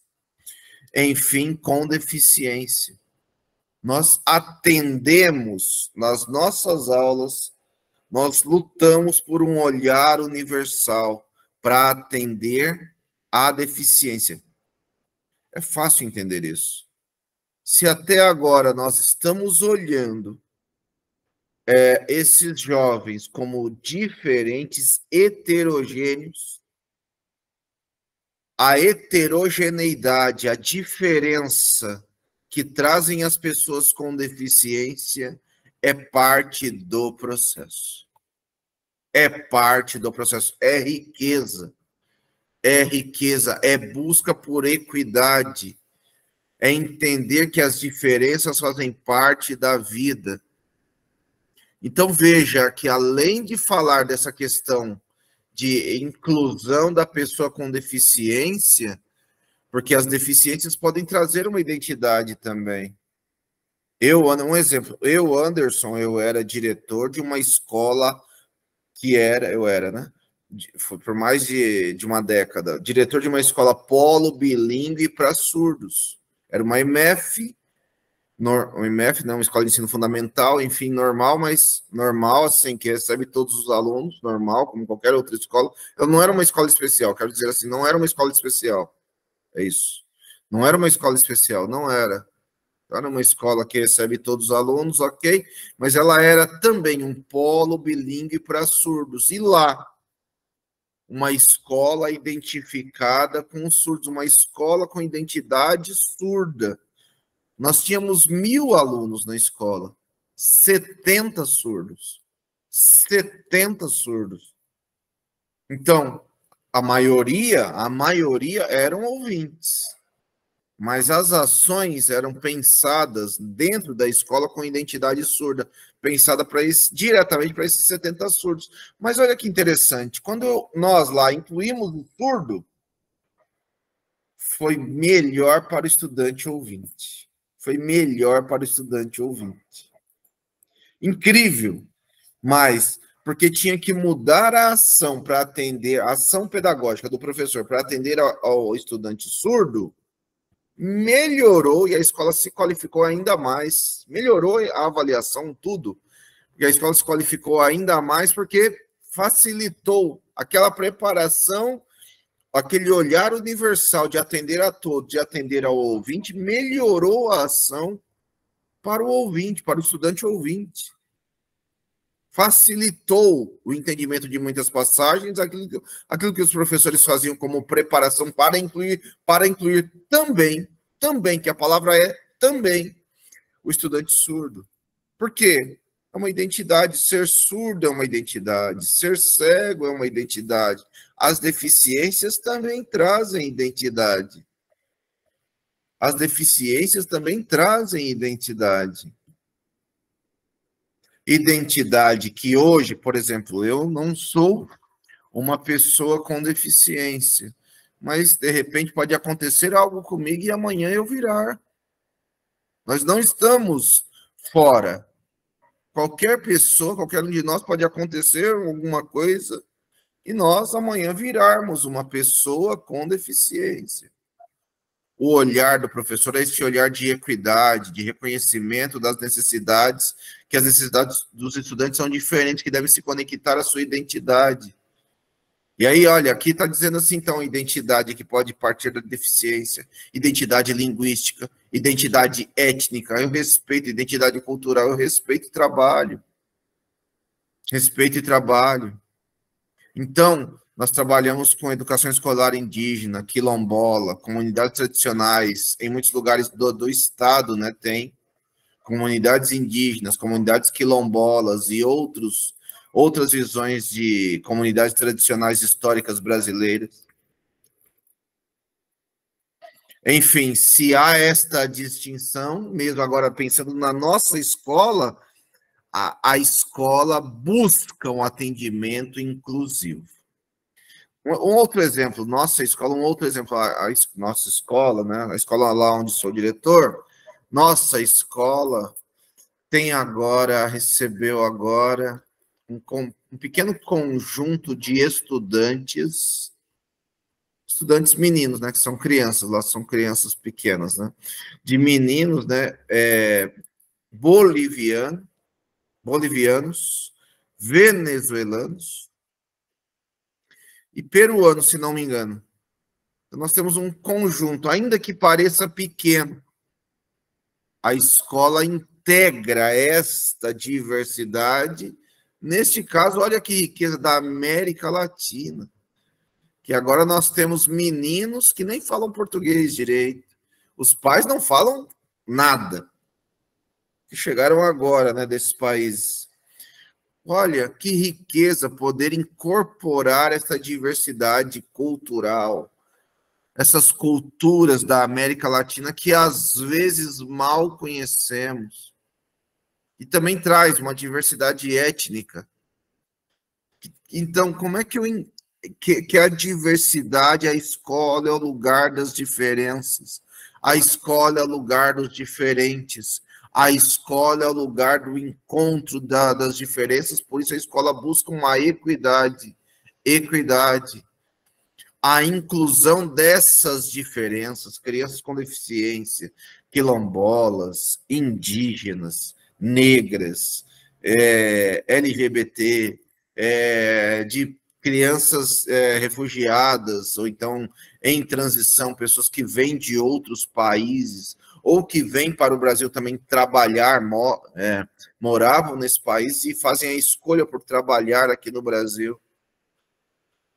enfim, com deficiência. Nós atendemos nas nossas aulas, nós lutamos por um olhar universal para atender a deficiência. É fácil entender isso. Se até agora nós estamos olhando esses jovens como diferentes, heterogêneos, a heterogeneidade, a diferença que trazem as pessoas com deficiência é parte do processo. É parte do processo, é riqueza, é busca por equidade, é entender que as diferenças fazem parte da vida. Então, veja que, além de falar dessa questão de inclusão da pessoa com deficiência, porque as deficiências podem trazer uma identidade também. Um exemplo, Anderson, eu era diretor de uma escola né? Foi por mais de uma década, diretor de uma escola polo bilíngue para surdos. Era uma EMEF, O IMF, né, uma escola de ensino fundamental, enfim, normal, mas normal, assim, que recebe todos os alunos, normal, como qualquer outra escola. Eu não era uma escola especial, quero dizer assim, não era uma escola especial. É isso. Não era uma escola especial, não era. Era uma escola que recebe todos os alunos, ok, mas ela era também um polo bilíngue para surdos. E lá, uma escola identificada com os surdos, uma escola com identidade surda. Nós tínhamos 1.000 alunos na escola, 70 surdos. 70 surdos. Então, a maioria eram ouvintes. Mas as ações eram pensadas dentro da escola com identidade surda, pensada diretamente para esses 70 surdos. Mas olha que interessante, quando nós lá incluímos o surdo, foi melhor para o estudante ouvinte. Foi melhor para o estudante ouvinte. Incrível, mas porque tinha que mudar a ação para atender, a ação pedagógica do professor para atender ao estudante surdo, melhorou e a escola se qualificou ainda mais, melhorou a avaliação, tudo, e a escola se qualificou ainda mais porque facilitou aquela preparação, aquele olhar universal de atender a todos, de atender ao ouvinte, melhorou a ação para o ouvinte, para o estudante ouvinte. Facilitou o entendimento de muitas passagens, aquilo que os professores faziam como preparação para incluir também, que a palavra é também, o estudante surdo. Por quê? É uma identidade, ser surdo é uma identidade, ser cego é uma identidade. As deficiências também trazem identidade. As deficiências também trazem identidade. Identidade que hoje, por exemplo, eu não sou uma pessoa com deficiência, mas de repente pode acontecer algo comigo e amanhã eu virar. Nós não estamos fora. Qualquer pessoa, qualquer um de nós pode acontecer alguma coisa e nós amanhã virarmos uma pessoa com deficiência. O olhar do professor é esse olhar de equidade, de reconhecimento das necessidades, que as necessidades dos estudantes são diferentes, que devem se conectar à sua identidade. E aí, olha, aqui está dizendo assim, então, identidade que pode partir da deficiência, identidade linguística, identidade étnica, eu respeito, identidade cultural, eu respeito e trabalho. Respeito e trabalho. Então, nós trabalhamos com educação escolar indígena, quilombola, comunidades tradicionais, em muitos lugares do estado, né, tem comunidades indígenas, comunidades quilombolas e outras visões de comunidades tradicionais históricas brasileiras. Enfim, se há esta distinção, mesmo agora pensando na nossa escola, a escola busca um atendimento inclusivo. Um outro exemplo, nossa escola, nossa escola, né? A escola lá onde sou diretor, nossa escola recebeu agora um pequeno conjunto de estudantes meninos, né? Que são crianças, lá são crianças pequenas, né? De meninos, né? Bolivianos, venezuelanos e peruanos, se não me engano. Então, nós temos um conjunto, ainda que pareça pequeno, a escola integra esta diversidade. Neste caso, olha que riqueza da América Latina, que agora nós temos meninos que nem falam português direito, os pais não falam nada, que chegaram agora, né, desses países. Olha, que riqueza poder incorporar essa diversidade cultural, essas culturas da América Latina que às vezes mal conhecemos. E também traz uma diversidade étnica. Então, como é que a diversidade, a escola é o lugar das diferenças, a escola é o lugar dos diferentes, a escola é o lugar do encontro das diferenças, por isso a escola busca uma equidade. a inclusão dessas diferenças, crianças com deficiência, quilombolas, indígenas, negras, LGBT, de crianças refugiadas, ou então em transição, pessoas que vêm de outros países, ou que vêm para o Brasil também trabalhar, moravam nesse país e fazem a escolha por trabalhar aqui no Brasil.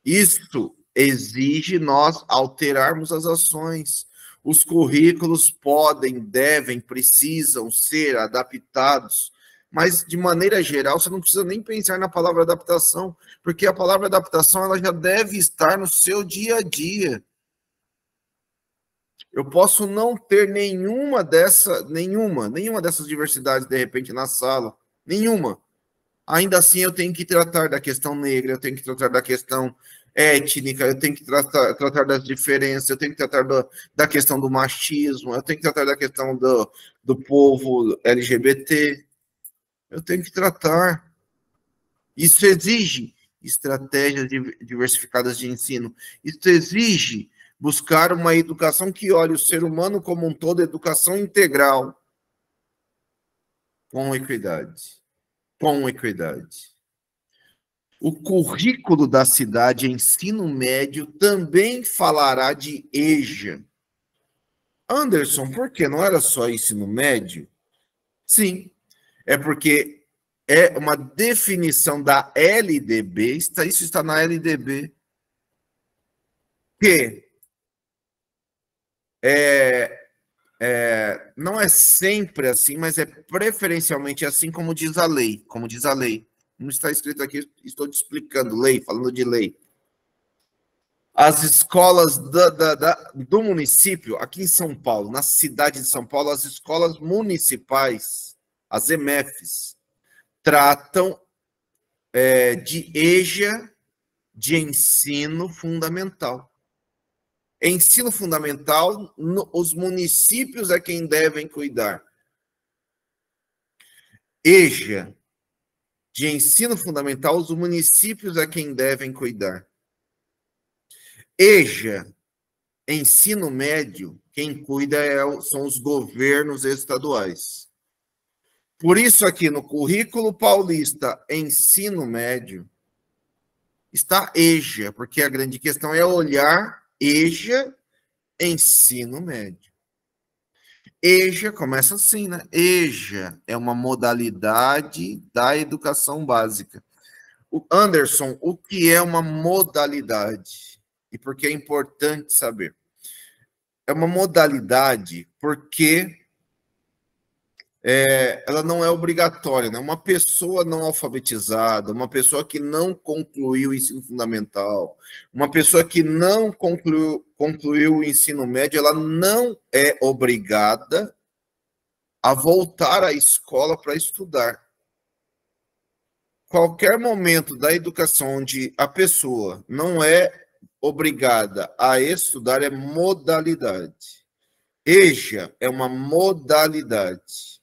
Isso exige nós alterarmos as ações. Os currículos podem, devem, precisam ser adaptados, mas de maneira geral você não precisa nem pensar na palavra adaptação, porque a palavra adaptação ela já deve estar no seu dia a dia. Eu posso não ter nenhuma dessas diversidades de repente na sala, nenhuma. Ainda assim eu tenho que tratar da questão negra, eu tenho que tratar da questão étnica, eu tenho que tratar das diferenças, eu tenho que tratar da questão do machismo, eu tenho que tratar da questão do povo LGBT, eu tenho que tratar. Isso exige estratégias diversificadas de ensino, isso exige buscar uma educação que olhe o ser humano como um todo, educação integral, com equidade. Com equidade. O currículo da cidade, ensino médio, também falará de EJA. Anderson, por que não era só ensino médio? Sim, é porque é uma definição da LDB, isso está na LDB, que não é sempre assim, mas é preferencialmente assim como diz a lei. Como diz a lei. Não está escrito aqui, estou te explicando, lei, falando de lei. As escolas do município, aqui em São Paulo, na cidade de São Paulo, as escolas municipais, as EMEFs, tratam de EJA de ensino fundamental. Ensino fundamental, os municípios é quem devem cuidar. EJA de ensino fundamental, os municípios é quem devem cuidar. EJA, ensino médio, quem cuida são os governos estaduais. Por isso, aqui no currículo paulista, ensino médio, está EJA, porque a grande questão é olhar EJA, ensino médio. EJA começa assim, né? EJA é uma modalidade da educação básica. O Anderson, o que é uma modalidade? E por que é importante saber? É uma modalidade porque ela não é obrigatória, né? Uma pessoa não alfabetizada, uma pessoa que não concluiu o ensino fundamental, uma pessoa que não concluiu o ensino médio, ela não é obrigada a voltar à escola para estudar. Qualquer momento da educação onde a pessoa não é obrigada a estudar é modalidade. EJA é uma modalidade.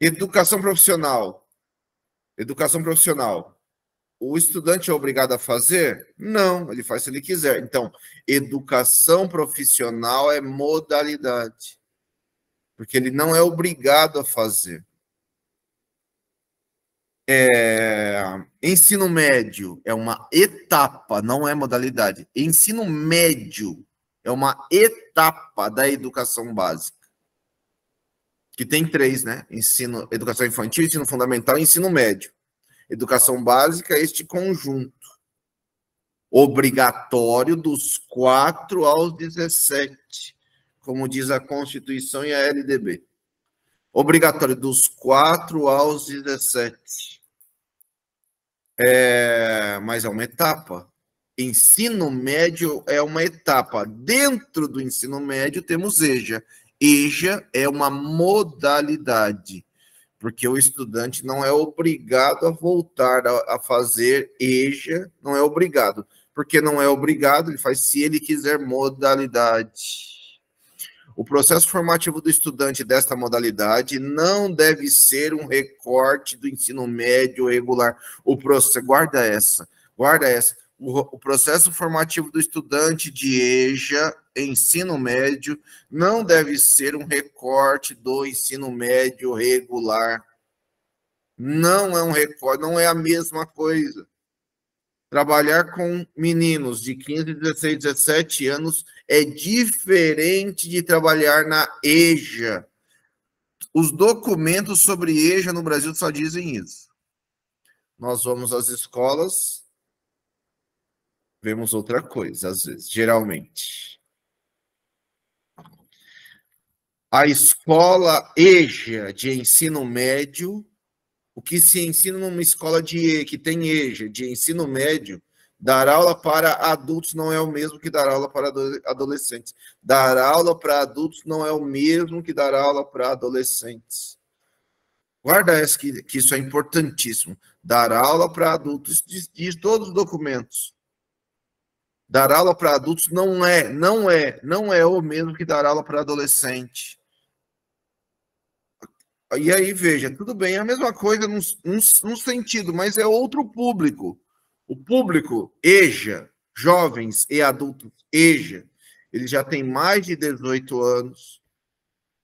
Educação profissional. Educação profissional. O estudante é obrigado a fazer? Não, ele faz se ele quiser. Então, educação profissional é modalidade. Porque ele não é obrigado a fazer. Ensino médio é uma etapa, não é modalidade. Ensino médio é uma etapa da educação básica. Que tem 3, né? Educação infantil, ensino fundamental e ensino médio. Educação básica, este conjunto. Obrigatório dos 4 aos 17, como diz a Constituição e a LDB. Obrigatório dos 4 aos 17. Mas é uma etapa. Ensino médio é uma etapa. Dentro do ensino médio temos EJA. EJA é uma modalidade, porque o estudante não é obrigado a voltar a fazer EJA, não é obrigado. Porque não é obrigado, ele faz se ele quiser modalidade. O processo formativo do estudante desta modalidade não deve ser um recorte do ensino médio regular. Guarda essa. o processo formativo do estudante de EJA, ensino médio, não deve ser um recorte do ensino médio regular. Não é um recorte, não é a mesma coisa. Trabalhar com meninos de 15, 16, 17 anos é diferente de trabalhar na EJA. Os documentos sobre EJA no Brasil só dizem isso. Nós vamos às escolas, vemos outra coisa, às vezes, geralmente. A escola EJA de ensino médio, o que se ensina numa escola que tem EJA de ensino médio, dar aula para adultos não é o mesmo que dar aula para adolescentes. Dar aula para adultos não é o mesmo que dar aula para adolescentes. Guarda essa que isso é importantíssimo. Dar aula para adultos, diz todos os documentos. Dar aula para adultos não é o mesmo que dar aula para adolescente. E aí, veja, tudo bem, é a mesma coisa num sentido, mas é outro público. O público EJA, jovens e adultos EJA, ele já tem mais de 18 anos,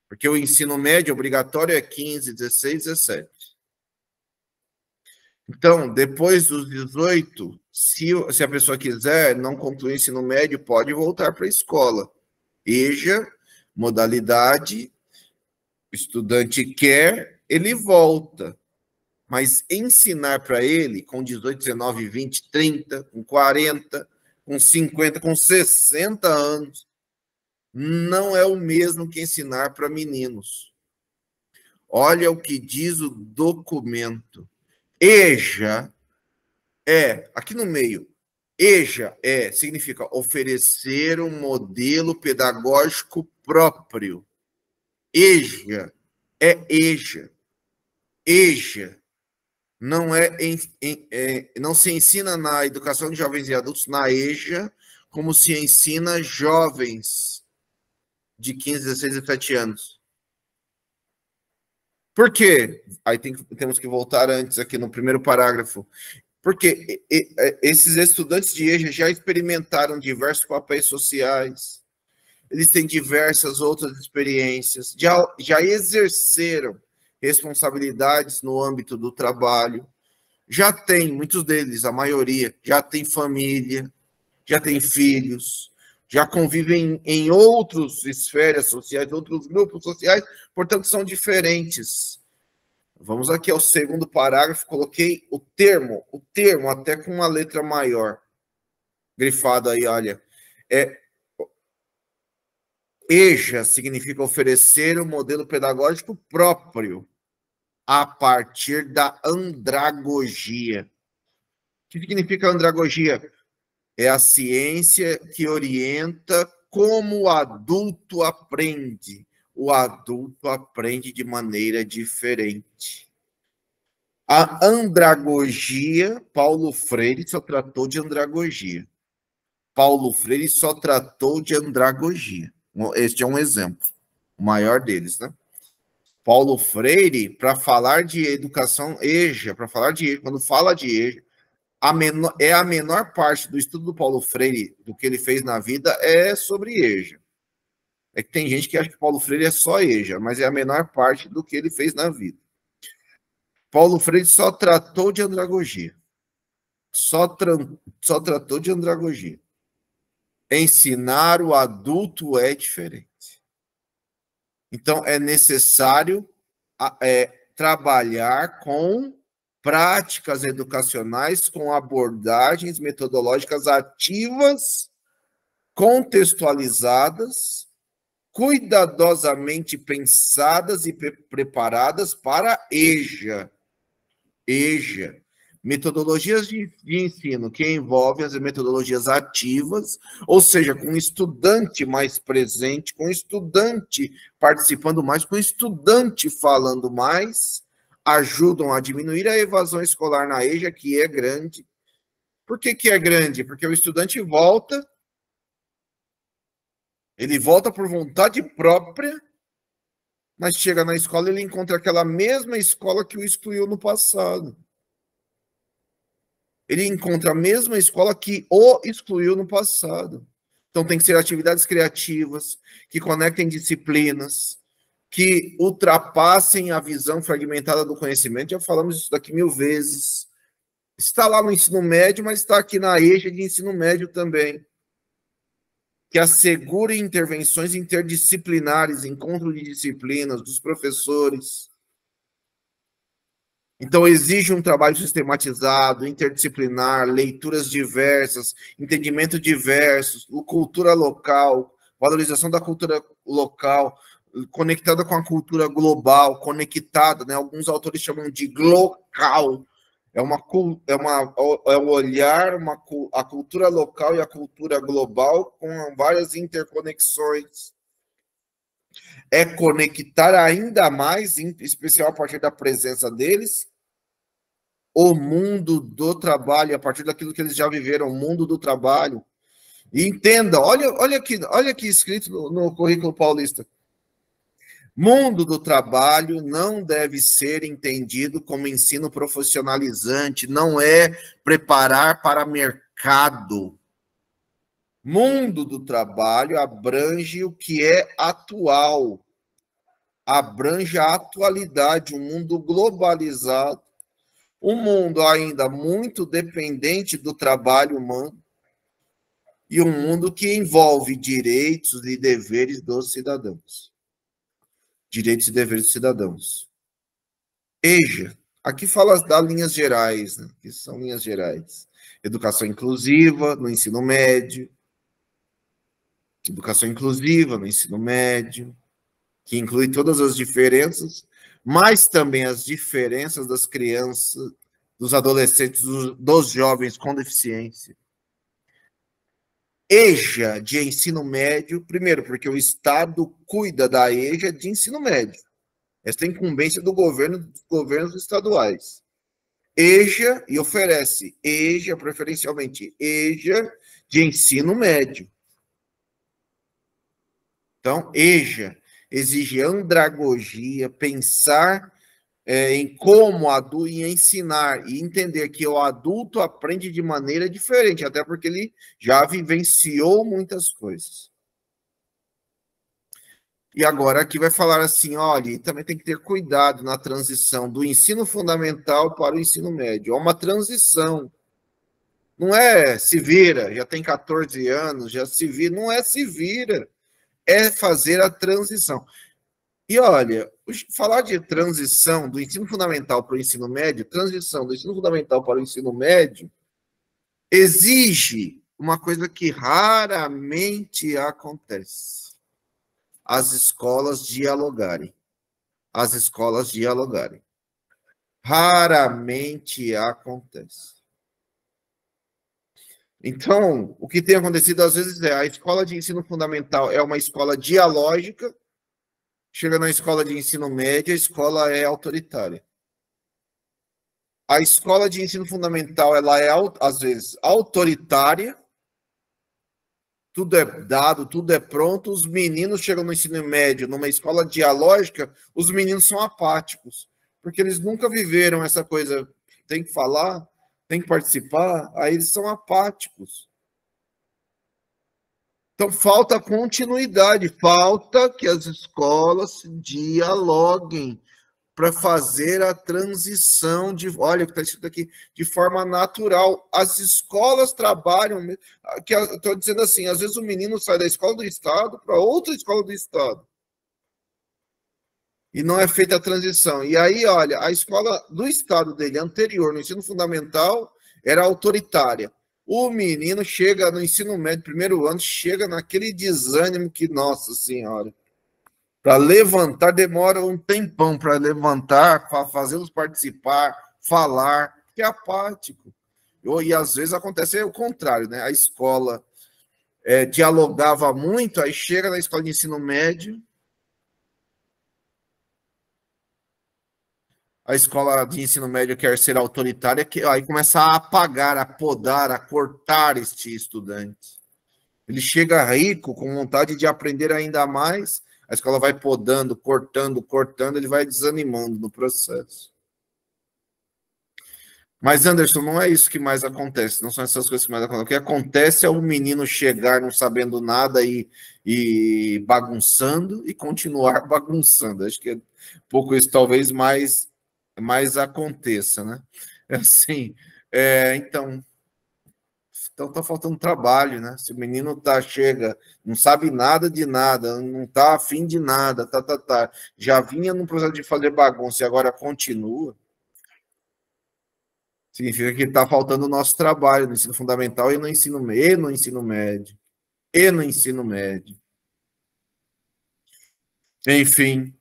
porque o ensino médio obrigatório é 15, 16, 17. Então, depois dos 18, se a pessoa quiser não concluir o ensino médio, pode voltar para a escola. EJA, modalidade, o estudante quer, ele volta. Mas ensinar para ele com 18, 19, 20, 30, com 40, com 50, com 60 anos, não é o mesmo que ensinar para meninos. Olha o que diz o documento. EJA aqui no meio, EJA significa oferecer um modelo pedagógico próprio. EJA é EJA. EJA não não se ensina na educação de jovens e adultos, na EJA, como se ensina jovens de 15, 16, 17 anos. Por quê? Aí temos que voltar antes aqui no primeiro parágrafo. Porque esses estudantes de EJA já experimentaram diversos papéis sociais, eles têm diversas outras experiências, já exerceram responsabilidades no âmbito do trabalho, já tem, muitos deles, a maioria, já tem família, já tem filhos, já convivem em outras esferas sociais, outros grupos sociais, portanto, são diferentes. Vamos aqui ao segundo parágrafo, coloquei o termo até com uma letra maior, grifado aí, olha. EJA significa oferecer um modelo pedagógico próprio a partir da andragogia. O que significa andragogia? É a ciência que orienta como o adulto aprende. O adulto aprende de maneira diferente. A andragogia, Paulo Freire só tratou de andragogia. Paulo Freire só tratou de andragogia. Este é um exemplo, o maior deles, né? Paulo Freire, para falar de educação EJA, quando fala de EJA, a menor parte do estudo do Paulo Freire, do que ele fez na vida, é sobre EJA. É que tem gente que acha que Paulo Freire é só EJA, mas é a menor parte do que ele fez na vida. Paulo Freire só tratou de andragogia. Só tratou de andragogia. Ensinar o adulto é diferente. Então, é necessário trabalhar com práticas educacionais, com abordagens metodológicas ativas, contextualizadas, cuidadosamente pensadas e preparadas para EJA. EJA. Metodologias de ensino que envolvem as metodologias ativas, ou seja, com o estudante mais presente, com o estudante participando mais, com o estudante falando mais, ajudam a diminuir a evasão escolar na EJA, que é grande. Por que é grande? Porque o estudante volta, ele volta por vontade própria, mas chega na escola e ele encontra aquela mesma escola que o excluiu no passado. ele encontra a mesma escola que o excluiu no passado. Então, tem que ser atividades criativas, que conectem disciplinas, que ultrapassem a visão fragmentada do conhecimento. Já falamos isso daqui 1000 vezes. Está lá no ensino médio, mas está aqui na EJA de ensino médio também. Que assegure intervenções interdisciplinares, encontro de disciplinas dos professores. Então, exige um trabalho sistematizado, interdisciplinar, leituras diversas, entendimento diversos, cultura local, valorização da cultura local, conectada com a cultura global, conectada, né? Alguns autores chamam de glocal. É um olhar a cultura local e a cultura global com várias interconexões. É conectar ainda mais, em especial a partir da presença deles, o mundo do trabalho, a partir daquilo que eles já viveram, o mundo do trabalho. E entenda, olha aqui escrito no currículo paulista. Mundo do trabalho não deve ser entendido como ensino profissionalizante, não é preparar para mercado. Mundo do trabalho abrange o que é atual, abrange a atualidade, um mundo globalizado, um mundo ainda muito dependente do trabalho humano e um mundo que envolve direitos e deveres dos cidadãos. Direitos e deveres dos cidadãos. EJA, aqui fala das linhas gerais, né? Que são linhas gerais. Educação inclusiva no ensino médio, educação inclusiva no ensino médio, que inclui todas as diferenças, mas também as diferenças das crianças, dos adolescentes, dos jovens com deficiência. EJA de ensino médio, primeiro, porque o Estado cuida da EJA de ensino médio. Essa é a incumbência do governo, dos governos estaduais. EJA, e oferece EJA, preferencialmente EJA de ensino médio. Então, EJA exige andragogia, pensar em como e ensinar e entender que o adulto aprende de maneira diferente, até porque ele já vivenciou muitas coisas. E agora aqui vai falar assim, olha, também tem que ter cuidado na transição do ensino fundamental para o ensino médio. É uma transição. Não é se vira, já tem 14 anos, já se vira. Não é se vira, é fazer a transição. E olha, falar de transição do ensino fundamental para o ensino médio, transição do ensino fundamental para o ensino médio, exige uma coisa que raramente acontece. As escolas dialogarem. As escolas dialogarem. Raramente acontece. Então, o que tem acontecido às vezes é a escola de ensino fundamental é uma escola dialógica, chega na escola de ensino médio, a escola é autoritária. A escola de ensino fundamental, ela é, às vezes, autoritária, tudo é dado, tudo é pronto, os meninos chegam no ensino médio, numa escola dialógica, os meninos são apáticos, porque eles nunca viveram essa coisa, tem que falar, tem que participar, aí eles são apáticos. Então, falta continuidade, falta que as escolas dialoguem para fazer a transição de, olha o que está escrito aqui, de forma natural. As escolas trabalham, que estou dizendo assim, às vezes o menino sai da escola do Estado para outra escola do Estado. E não é feita a transição. E aí, olha, a escola do Estado dele, anterior, no ensino fundamental, era autoritária. O menino chega no ensino médio, primeiro ano, chega naquele desânimo que, nossa senhora, para levantar, demora um tempão para levantar, para fazê-los participar, falar, que é apático. E às vezes acontece o contrário, né? A escola dialogava muito, aí chega na escola de ensino médio, a escola de ensino médio quer ser autoritária, aí começa a apagar, a podar, a cortar este estudante. Ele chega rico, com vontade de aprender ainda mais, a escola vai podando, cortando, ele vai desanimando no processo. Mas, Anderson, não é isso que mais acontece, não são essas coisas que mais acontecem. O que acontece é o menino chegar não sabendo nada e bagunçando e continuar bagunçando. Acho que é pouco isso, talvez mais aconteça, né? É assim, então tá faltando trabalho, né? Se o menino chega, não sabe nada de nada, não tá afim de nada, já vinha no processo de fazer bagunça e agora continua. Significa que está faltando o nosso trabalho no ensino fundamental e no ensino médio, e no ensino médio, e no ensino médio. Enfim,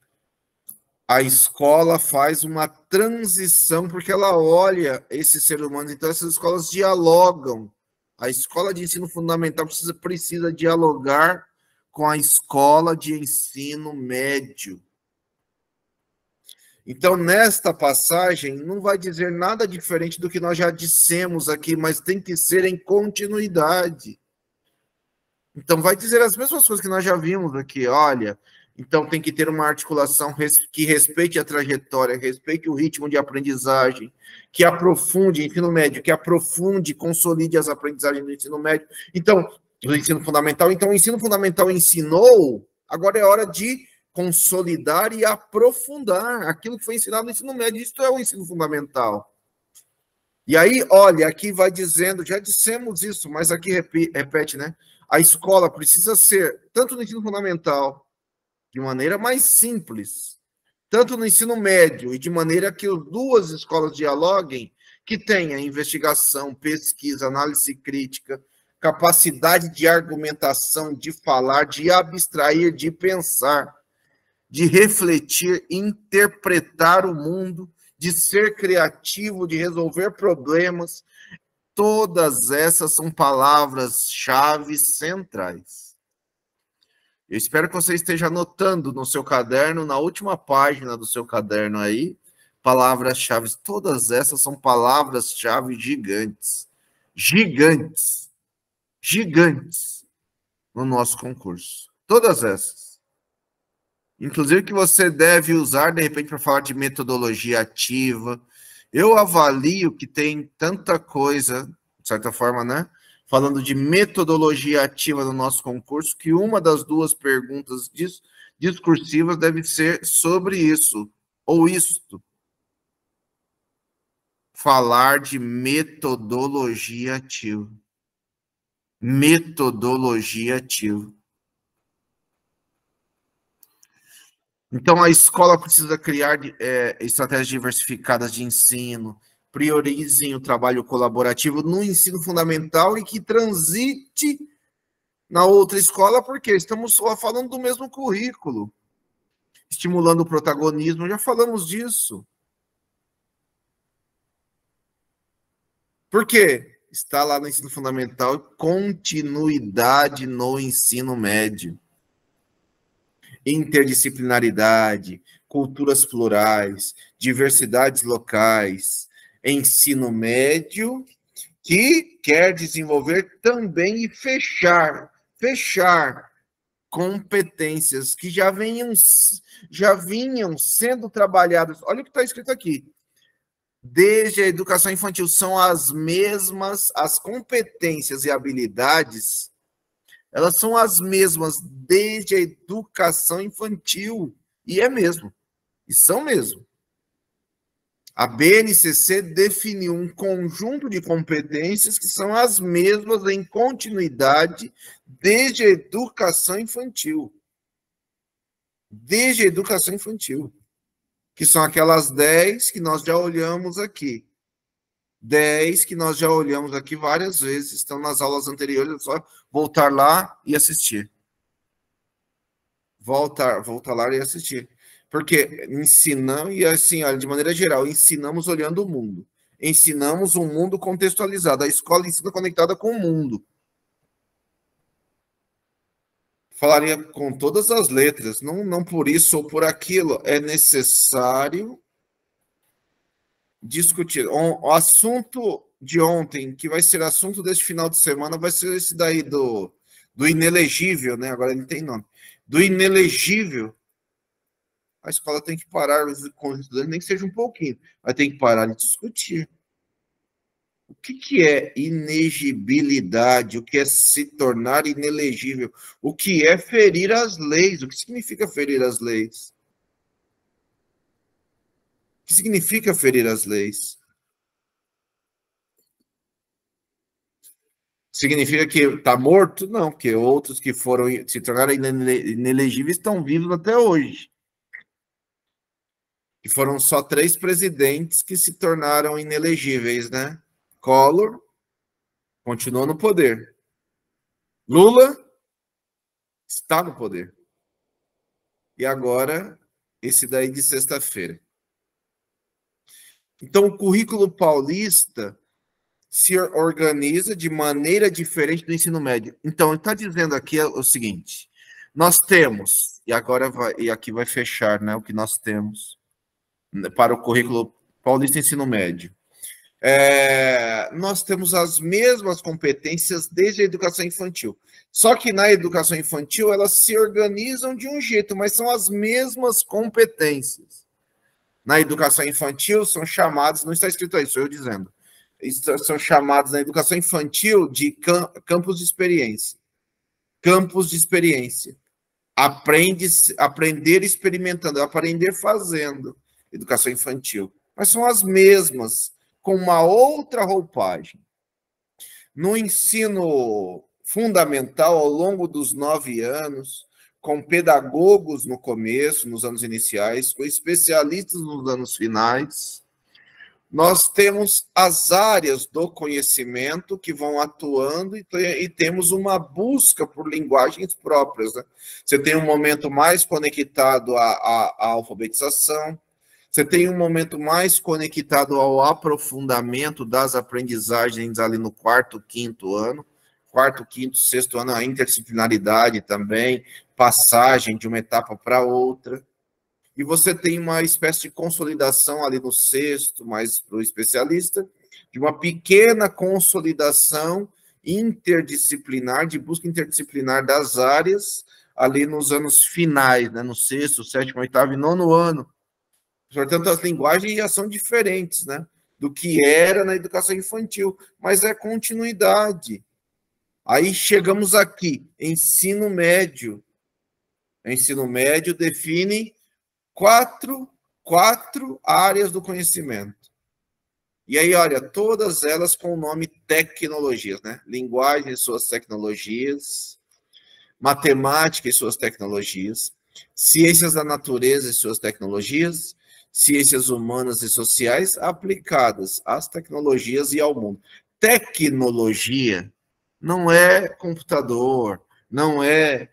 a escola faz uma transição porque ela olha esses seres humanos, então essas escolas dialogam. A escola de ensino fundamental precisa dialogar com a escola de ensino médio. Então, nesta passagem, não vai dizer nada diferente do que nós já dissemos aqui, mas tem que ser em continuidade. Então, vai dizer as mesmas coisas que nós já vimos aqui. Olha, então tem que ter uma articulação que respeite a trajetória, respeite o ritmo de aprendizagem, que aprofunde ensino médio, que aprofunde, consolide as aprendizagens do ensino médio. Então, do ensino fundamental. Então, o ensino fundamental ensinou, agora é hora de consolidar e aprofundar aquilo que foi ensinado no ensino médio. Isso é o ensino fundamental. E aí, olha, aqui vai dizendo, já dissemos isso, mas aqui repete, né? A escola precisa ser, tanto no ensino fundamental, de maneira mais simples, tanto no ensino médio, e de maneira que as duas escolas dialoguem, que tenha investigação, pesquisa, análise crítica, capacidade de argumentação, de falar, de abstrair, de pensar, de refletir, interpretar o mundo, de ser criativo, de resolver problemas. Todas essas são palavras-chave centrais. Eu espero que você esteja anotando no seu caderno, na última página do seu caderno aí, palavras-chave. Todas essas são palavras-chave gigantes. Gigantes. Gigantes no nosso concurso. Todas essas. Inclusive que você deve usar, de repente, para falar de metodologia ativa. Eu avalio que tem tanta coisa, de certa forma, né? Falando de metodologia ativa no nosso concurso, que uma das duas perguntas discursivas deve ser sobre isso, ou isto. Falar de metodologia ativa. Metodologia ativa. Então, a escola precisa criar estratégias diversificadas de ensino, priorizem o trabalho colaborativo no ensino fundamental e que transite na outra escola, porque estamos só falando do mesmo currículo. Estimulando o protagonismo, já falamos disso. Por quê? Está lá no ensino fundamental, continuidade no ensino médio. Interdisciplinaridade, culturas plurais, diversidades locais, ensino médio, que quer desenvolver também e fechar competências que já vinham sendo trabalhadas. Olha o que está escrito aqui. Desde a educação infantil, são as mesmas, as competências e habilidades, elas são as mesmas desde a educação infantil. E é mesmo. E são mesmo. A BNCC definiu um conjunto de competências que são as mesmas em continuidade desde a educação infantil. Desde a educação infantil. Que são aquelas 10 que nós já olhamos aqui. 10 que nós já olhamos aqui várias vezes, estão nas aulas anteriores, é só voltar lá e assistir. Voltar lá e assistir. Porque ensinamos, e assim, olha, de maneira geral, ensinamos olhando o mundo. Ensinamos um mundo contextualizado. A escola ensina conectada com o mundo. Falaria com todas as letras, não por isso ou por aquilo. É necessário discutir. O assunto de ontem, que vai ser assunto deste final de semana, vai ser esse daí do inelegível, né? Agora ele tem nome. Do inelegível. A escola tem que parar com os estudantes, nem que seja um pouquinho, mas tem que parar de discutir. O que é inegibilidade? O que é se tornar inelegível? O que é ferir as leis? O que significa ferir as leis? O que significa ferir as leis? Significa que está morto? Não, porque outros que foram se tornaram inelegíveis estão vivos até hoje. E foram só 3 presidentes que se tornaram inelegíveis, né? Collor continuou no poder. Lula está no poder. E agora, esse daí de sexta-feira. Então, o currículo paulista se organiza de maneira diferente do ensino médio. Então, ele está dizendo aqui o seguinte: nós temos, e agora vai, e aqui vai fechar, né, o que nós temos para o currículo paulista ensino médio. Nós temos as mesmas competências desde a educação infantil. Só que na educação infantil elas se organizam de um jeito, mas são as mesmas competências. Na educação infantil são chamados, não está escrito aí, sou eu dizendo, são chamados na educação infantil de campos de experiência. Campos de experiência. Aprender experimentando, aprender fazendo. Educação infantil. Mas são as mesmas, com uma outra roupagem. No ensino fundamental, ao longo dos 9 anos, com pedagogos no começo, nos anos iniciais, com especialistas nos anos finais, nós temos as áreas do conhecimento que vão atuando e temos uma busca por linguagens próprias. Né? Você tem um momento mais conectado à alfabetização, você tem um momento mais conectado ao aprofundamento das aprendizagens ali no 4º, 5º ano, 4º, 5º, 6º ano, a interdisciplinaridade também, passagem de uma etapa para outra. E você tem uma espécie de consolidação ali no 6º, mais para o especialista, de uma pequena consolidação interdisciplinar, de busca interdisciplinar das áreas, ali nos anos finais, né, no 6º, 7º, 8º e 9º ano. Portanto, as linguagens já são diferentes, né, do que era na educação infantil, mas é continuidade. Aí chegamos aqui, ensino médio. Ensino médio define quatro áreas do conhecimento. E aí, olha, todas elas com o nome tecnologias, né? Linguagem e suas tecnologias, matemática e suas tecnologias, ciências da natureza e suas tecnologias, ciências humanas e sociais aplicadas às tecnologias e ao mundo. Tecnologia não é computador, não é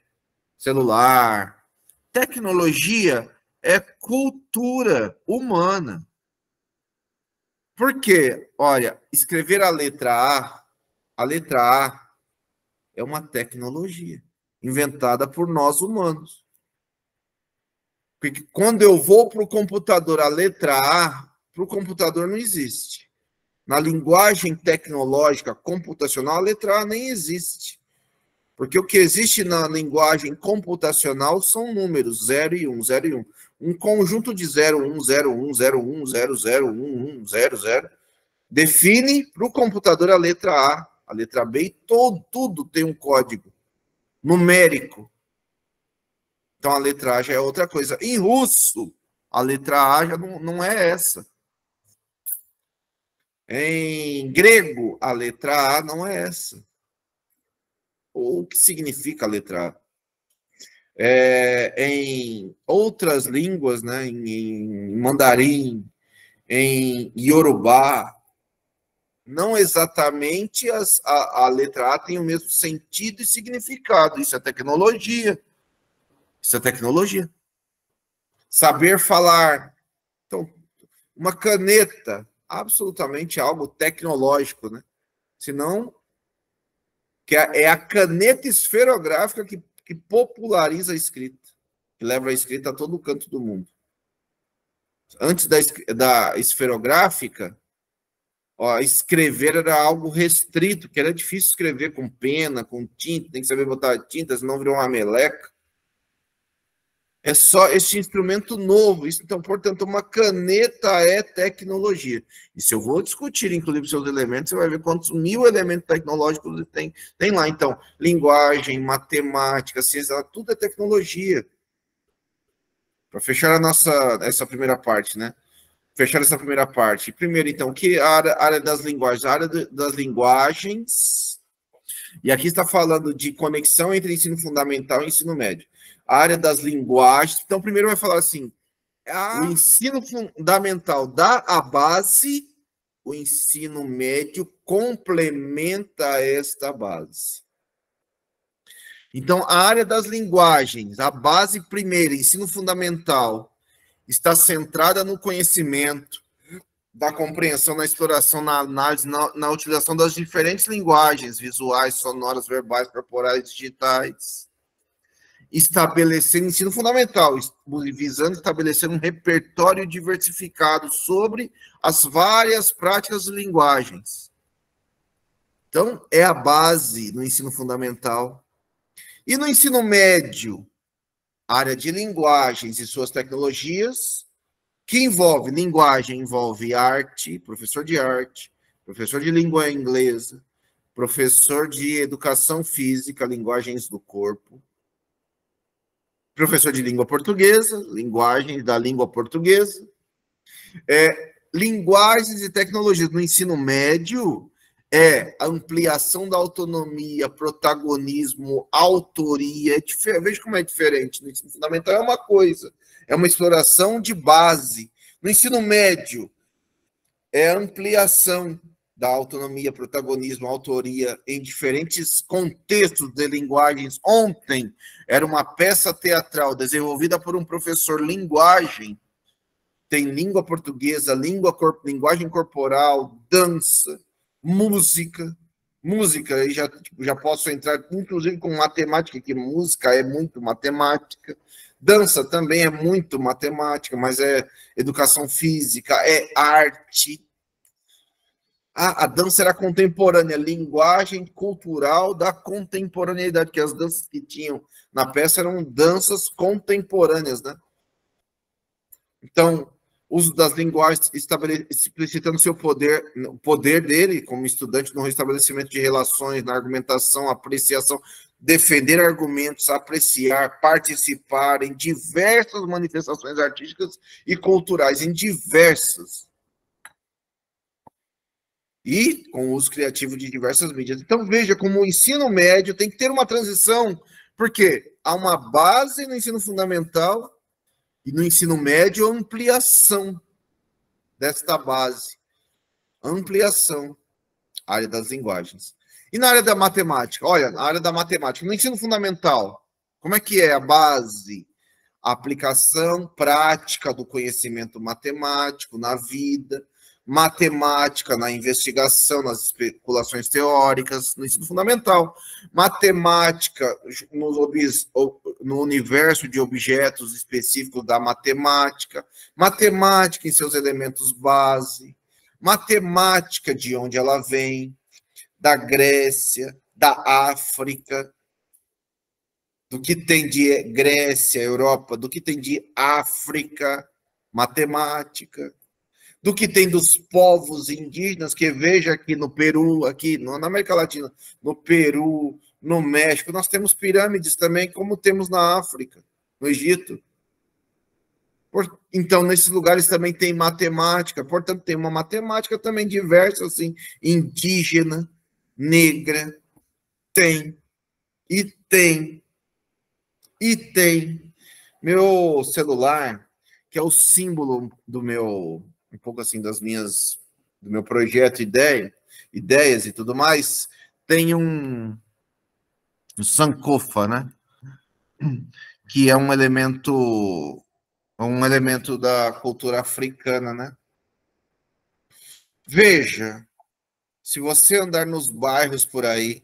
celular. Tecnologia é cultura humana. Por quê? Olha, escrever a letra A é uma tecnologia inventada por nós humanos. Porque quando eu vou para o computador, a letra A, para o computador não existe. Na linguagem tecnológica computacional, a letra A nem existe. Porque o que existe na linguagem computacional são números 0 e 1, 0 e 1. Um conjunto de 0, 1, 0, 1, 0, 1, 0, 0, 1, 1, 0, 0, define para o computador a letra A, a letra B, e tudo tem um código numérico. Então a letra A já é outra coisa. Em russo, a letra A já não é essa. Em grego, a letra A não é essa. O que significa a letra A? Em outras línguas, né, em mandarim, em iorubá, não exatamente a letra A tem o mesmo sentido e significado. Isso é tecnologia. Isso é tecnologia. Saber falar. Então, uma caneta, absolutamente algo tecnológico, né? Senão, que é a caneta esferográfica que populariza a escrita, que leva a escrita a todo canto do mundo. Antes da esferográfica, ó, escrever era algo restrito, que era difícil escrever com pena, com tinta, tem que saber botar tinta, senão virou uma meleca. É só este instrumento novo. Então, portanto, uma caneta é tecnologia. E se eu vou discutir, inclusive, seus elementos, você vai ver quantos mil elementos tecnológicos tem lá. Então, linguagem, matemática, ciência, tudo é tecnologia. Para fechar essa primeira parte, né? Fechar essa primeira parte. Primeiro, então, que a área das linguagens? A área das linguagens. E aqui está falando de conexão entre ensino fundamental e ensino médio. A área das linguagens. Então, primeiro vai falar assim: o ensino fundamental dá a base, o ensino médio complementa esta base. Então, a área das linguagens, a base primeira, ensino fundamental, está centrada no conhecimento, da compreensão, na exploração, na análise, na utilização das diferentes linguagens visuais, sonoras, verbais, corporais, digitais. Estabelecer ensino fundamental, visando estabelecer um repertório diversificado sobre as várias práticas de linguagens. Então, é a base no ensino fundamental. E no ensino médio, área de linguagens e suas tecnologias, que envolve linguagem, envolve arte, professor de língua inglesa, professor de educação física, linguagens do corpo, professor de língua portuguesa, linguagem da língua portuguesa, linguagens e tecnologias no ensino médio é ampliação da autonomia, protagonismo, autoria. Veja como é diferente. No ensino fundamental é uma coisa, é uma exploração de base. No ensino médio é ampliação da autonomia, protagonismo, autoria em diferentes contextos de linguagens. Ontem era uma peça teatral desenvolvida por um professor linguagem. Tem língua portuguesa, linguagem corporal, dança, música, e já posso entrar, inclusive, com matemática, que música é muito matemática, dança também é muito matemática, mas é educação física, é arte. A dança era contemporânea, linguagem cultural da contemporaneidade, que as danças que tinham na peça eram danças contemporâneas, né? Então, uso das linguagens, explicitando seu poder, o poder dele como estudante no restabelecimento de relações, na argumentação, apreciação, defender argumentos, apreciar, participar em diversas manifestações artísticas e culturais, em diversas. E com o uso criativo de diversas mídias. Então, veja como o ensino médio tem que ter uma transição, porque há uma base no ensino fundamental e no ensino médio, ampliação desta base. Ampliação. Área das linguagens. E na área da matemática? Olha, na área da matemática, no ensino fundamental, como é que é a base? A aplicação prática do conhecimento matemático na vida, matemática na investigação, nas especulações teóricas, no ensino fundamental, matemática no universo de objetos específicos da matemática, matemática em seus elementos base, matemática de onde ela vem, da Grécia, da África, do que tem de Grécia, Europa, do que tem de África, matemática, do que tem dos povos indígenas, que veja aqui no Peru, aqui na América Latina, no Peru, no México, nós temos pirâmides também, como temos na África, no Egito. Então, nesses lugares também tem matemática, portanto, tem uma matemática também diversa, assim, indígena, negra, tem. Meu celular, que é o símbolo do meu, um pouco assim, do meu projeto, ideias e tudo mais, tem um sankofa, né? Que é um elemento da cultura africana, né? Veja, se você andar nos bairros por aí,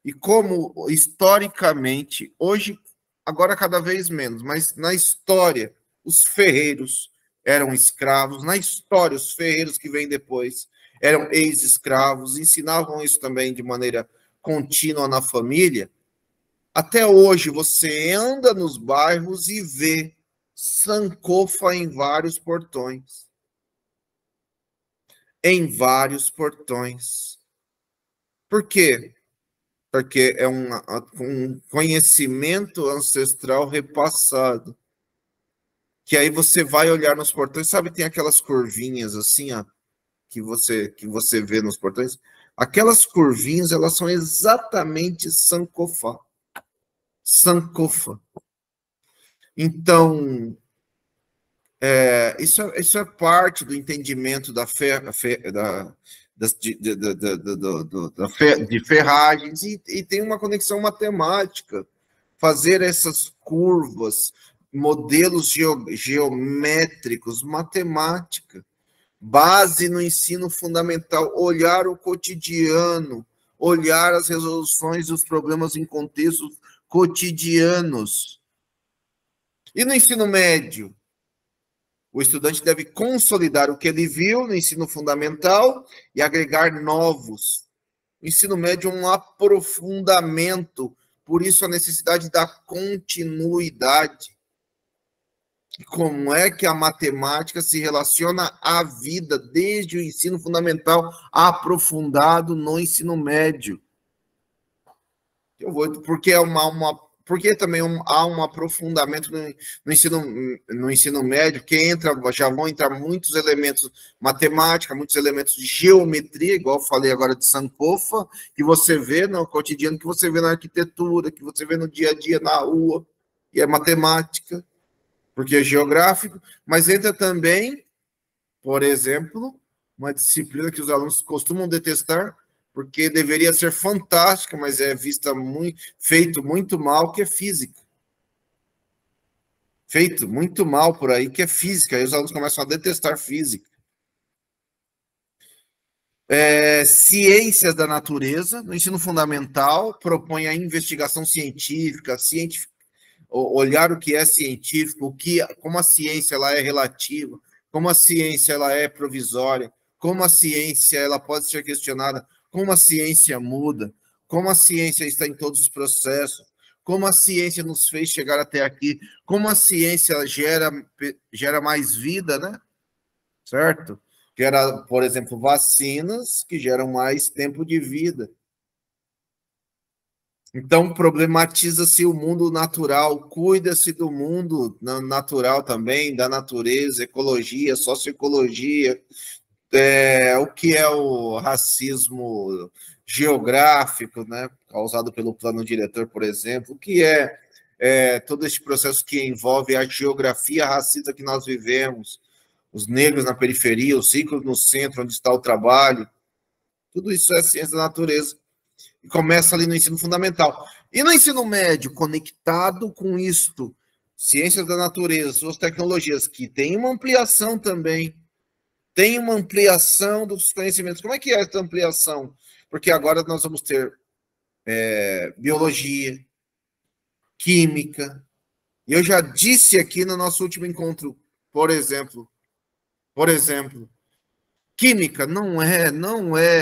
e como historicamente, hoje, agora cada vez menos, mas na história, os ferreiros eram escravos, na história, os ferreiros que vêm depois eram ex-escravos, ensinavam isso também de maneira contínua na família. Até hoje, você anda nos bairros e vê sancofa em vários portões. Em vários portões. Por quê? Porque é um conhecimento ancestral repassado. Que aí você vai olhar nos portões, sabe, tem aquelas curvinhas assim, ó, que você vê nos portões? Aquelas curvinhas, elas são exatamente sancofa. Sankofa. Então, isso é parte do entendimento da fé, de ferragens e tem uma conexão matemática. Fazer essas curvas, modelos geométricos, matemática. Base no ensino fundamental, olhar o cotidiano, olhar as resoluções dos problemas em contextos cotidianos. E no ensino médio? O estudante deve consolidar o que ele viu no ensino fundamental e agregar novos. O ensino médio é um aprofundamento, por isso a necessidade da continuidade. E como é que a matemática se relaciona à vida desde o ensino fundamental aprofundado no ensino médio? Porque porque também há um aprofundamento no ensino médio, que já vão entrar muitos elementos matemática, muitos elementos de geometria, igual eu falei agora de Sankofa, que você vê no cotidiano, que você vê na arquitetura, que você vê no dia a dia, na rua, e é matemática, porque é geográfico, mas entra também, por exemplo, uma disciplina que os alunos costumam detestar, porque deveria ser fantástica, mas é feito muito mal, que é física. Feito muito mal por aí, que é física. Aí os alunos começam a detestar física. Ciências da natureza, no ensino fundamental, propõe a investigação científica, olhar o que é científico, como a ciência ela é relativa, como a ciência ela é provisória, como a ciência ela pode ser questionada, como a ciência muda, como a ciência está em todos os processos, como a ciência nos fez chegar até aqui, como a ciência gera mais vida, né? Certo? Gera, por exemplo, vacinas que geram mais tempo de vida. Então, problematiza-se o mundo natural, cuida-se do mundo natural também, da natureza, ecologia, socioecologia, o que é o racismo geográfico, né, causado pelo plano diretor, por exemplo, o que é todo esse processo que envolve a geografia racista que nós vivemos, os negros na periferia, os ricos no centro, onde está o trabalho, tudo isso é ciência da natureza. E começa ali no ensino fundamental. E no ensino médio, conectado com isto, ciências da natureza, suas tecnologias, que tem uma ampliação também, tem uma ampliação dos conhecimentos. Como é que é essa ampliação? Porque agora nós vamos ter biologia, química. E eu já disse aqui no nosso último encontro, por exemplo, química não é,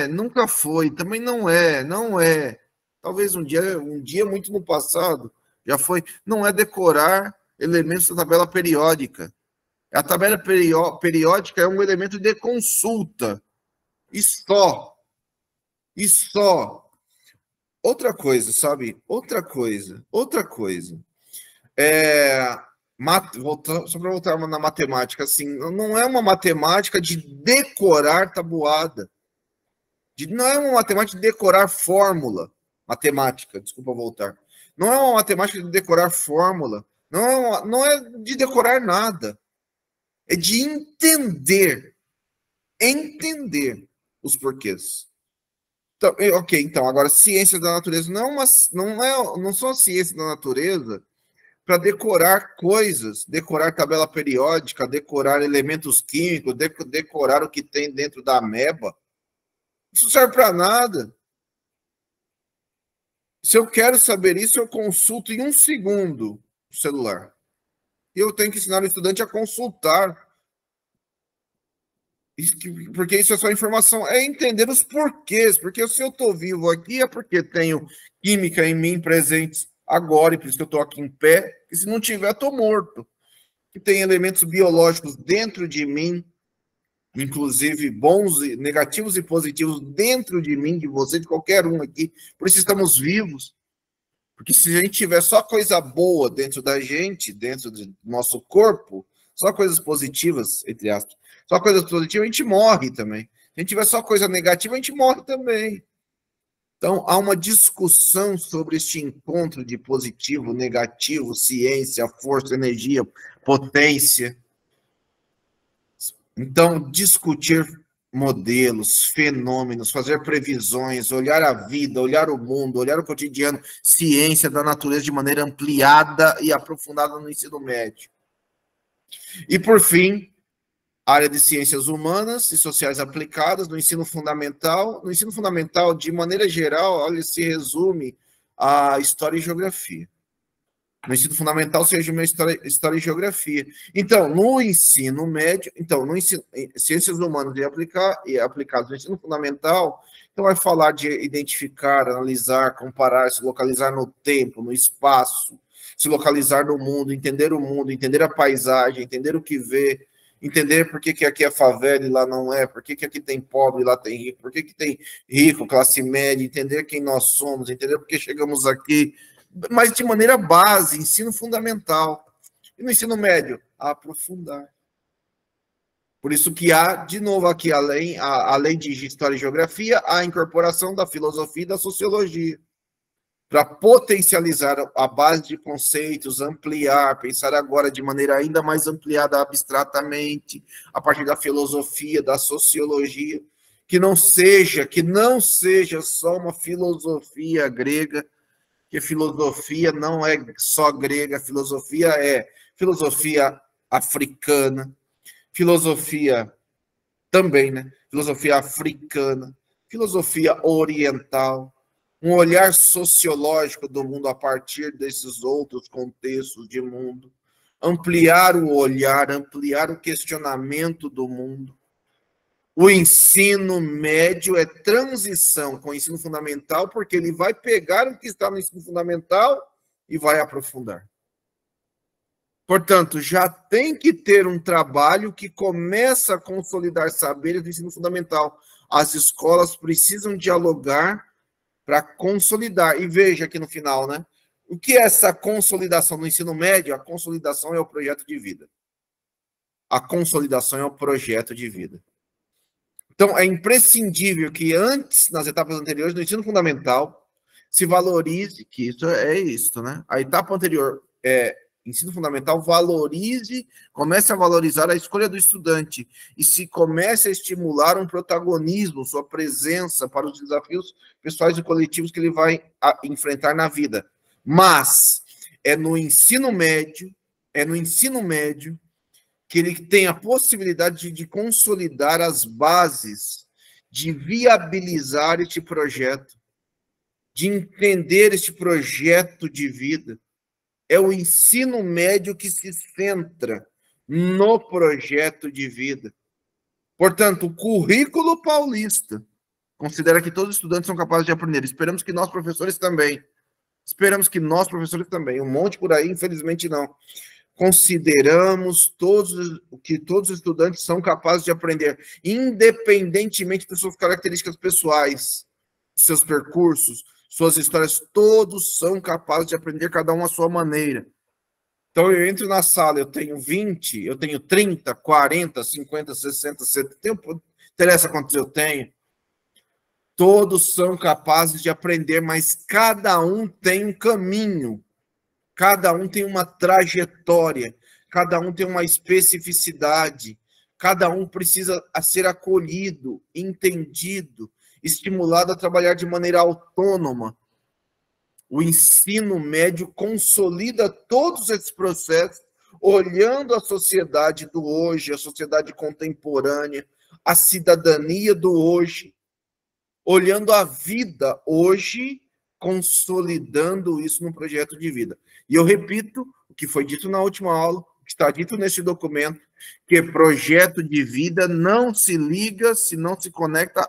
nunca foi, também não é. Talvez um dia muito no passado, já foi. Não é decorar elementos da tabela periódica. A tabela periódica é um elemento de consulta. E só. E só. Outra coisa, sabe? Outra coisa. Só para voltar na matemática, assim, não é uma matemática de decorar tabuada. Não é uma matemática de decorar fórmula. Matemática, desculpa voltar. Não é uma matemática de decorar fórmula. Não é de decorar nada. É de entender. Entender os porquês. Então, ok, então, agora, ciência da natureza não são as ciências da natureza para decorar coisas, decorar tabela periódica, decorar elementos químicos, decorar o que tem dentro da ameba. Isso não serve para nada. Se eu quero saber isso, eu consulto em 1 segundo o celular. E eu tenho que ensinar o estudante a consultar. Porque isso é só informação. É entender os porquês. Porque se eu estou vivo aqui, é porque tenho química em mim presente agora, e por isso que eu estou aqui em pé. E se não tiver, estou morto. que tem elementos biológicos dentro de mim, inclusive bons, negativos e positivos dentro de mim, de você, de qualquer um aqui. Por isso estamos vivos. Porque se a gente tiver só coisa boa dentro da gente, dentro do nosso corpo, só coisas positivas, entre aspas, só coisas positivas, a gente morre também. Se a gente tiver só coisa negativa, a gente morre também. Então, há uma discussão sobre este encontro de positivo, negativo, ciência, força, energia, potência. Então, discutir modelos, fenômenos, fazer previsões, olhar a vida, olhar o mundo, olhar o cotidiano, ciência da natureza de maneira ampliada e aprofundada no ensino médio. E, por fim, área de ciências humanas e sociais aplicadas no ensino fundamental. No ensino fundamental, de maneira geral, olha, se resume a história e geografia. No ensino fundamental se resume a história e geografia. Então, no ensino médio, no ensino, ciências humanas e aplicadas no ensino fundamental, então vai falar de identificar, analisar, comparar, se localizar no tempo, no espaço, se localizar no mundo, entender a paisagem, entender o que vê, entender por que aqui é favela e lá não é, por que aqui tem pobre e lá tem rico, por que tem rico, classe média, entender quem nós somos, entender por que chegamos aqui, mas de maneira base, ensino fundamental. E no ensino médio, aprofundar. Por isso que há, de novo aqui, além de história e geografia, a incorporação da filosofia e da sociologia, para potencializar a base de conceitos, ampliar, pensar agora de maneira ainda mais ampliada, abstratamente, a partir da filosofia, da sociologia, que não seja só uma filosofia grega, que filosofia não é só grega, filosofia é filosofia africana, filosofia também, né? Filosofia africana, filosofia oriental, um olhar sociológico do mundo a partir desses outros contextos de mundo, ampliar o olhar, ampliar o questionamento do mundo. O ensino médio é transição com o ensino fundamental, porque ele vai pegar o que está no ensino fundamental e vai aprofundar. Portanto, já tem que ter um trabalho que começa a consolidar saberes do ensino fundamental. As escolas precisam dialogar para consolidar. E veja aqui no final, né? O que é essa consolidação no ensino médio? A consolidação é o projeto de vida. A consolidação é o projeto de vida. Então, é imprescindível que antes, nas etapas anteriores, no ensino fundamental, se valorize, que isso é isso, né? A etapa anterior ensino fundamental, comece a valorizar a escolha do estudante e se comece a estimular um protagonismo, sua presença para os desafios pessoais e coletivos que ele vai enfrentar na vida. Mas é no ensino médio que ele tem a possibilidade de consolidar as bases, de viabilizar este projeto, de entender este projeto de vida. É o ensino médio que se centra no projeto de vida. Portanto, o currículo paulista considera que todos os estudantes são capazes de aprender. Esperamos que nós, professores, também. Um monte por aí, infelizmente, não. Consideramos que todos os estudantes são capazes de aprender, independentemente de suas características pessoais, seus percursos, suas histórias, todos são capazes de aprender, cada um à sua maneira. Então, eu entro na sala, eu tenho 20, eu tenho 30, 40, 50, 60, 70, não interessa quantos eu tenho. Todos são capazes de aprender, mas cada um tem um caminho. Cada um tem uma trajetória, cada um tem uma especificidade, cada um precisa ser acolhido, entendido, estimulado a trabalhar de maneira autônoma. O ensino médio consolida todos esses processos, olhando a sociedade do hoje, a sociedade contemporânea, a cidadania do hoje, olhando a vida hoje, consolidando isso num projeto de vida. E eu repito o que foi dito na última aula, o que está dito nesse documento, que projeto de vida não se liga, se não se conecta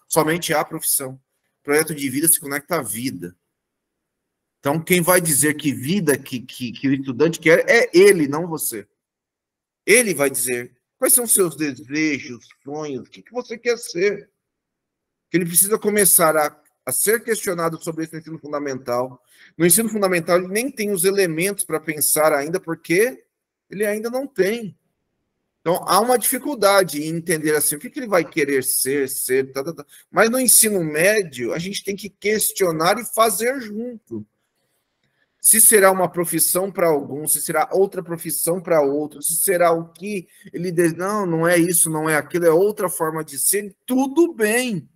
somente à profissão. Projeto de vida se conecta à vida. Então, quem vai dizer que vida que o estudante quer é ele, não você. Ele vai dizer quais são seus desejos, sonhos, o que você quer ser. Que ele precisa começar a ser questionado sobre isso no ensino fundamental. No ensino fundamental, ele nem tem os elementos para pensar ainda, porque ele ainda não tem. Então, há uma dificuldade em entender assim, o que ele vai querer ser. Mas no ensino médio, a gente tem que questionar e fazer junto. Se será uma profissão para alguns, se será outra profissão para outros, se será o que ele diz, não é isso, não é aquilo, é outra forma de ser, tudo bem.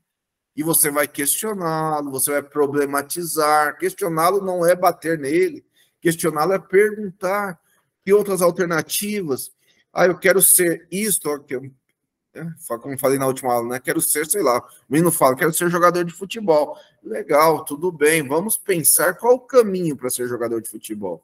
E você vai questioná-lo, você vai problematizar. Questioná-lo não é bater nele, questioná-lo é perguntar que outras alternativas. Eu quero ser isto, como falei na última aula, né? Quero ser, sei lá, o menino fala, quero ser jogador de futebol. Legal, tudo bem, vamos pensar qual o caminho para ser jogador de futebol.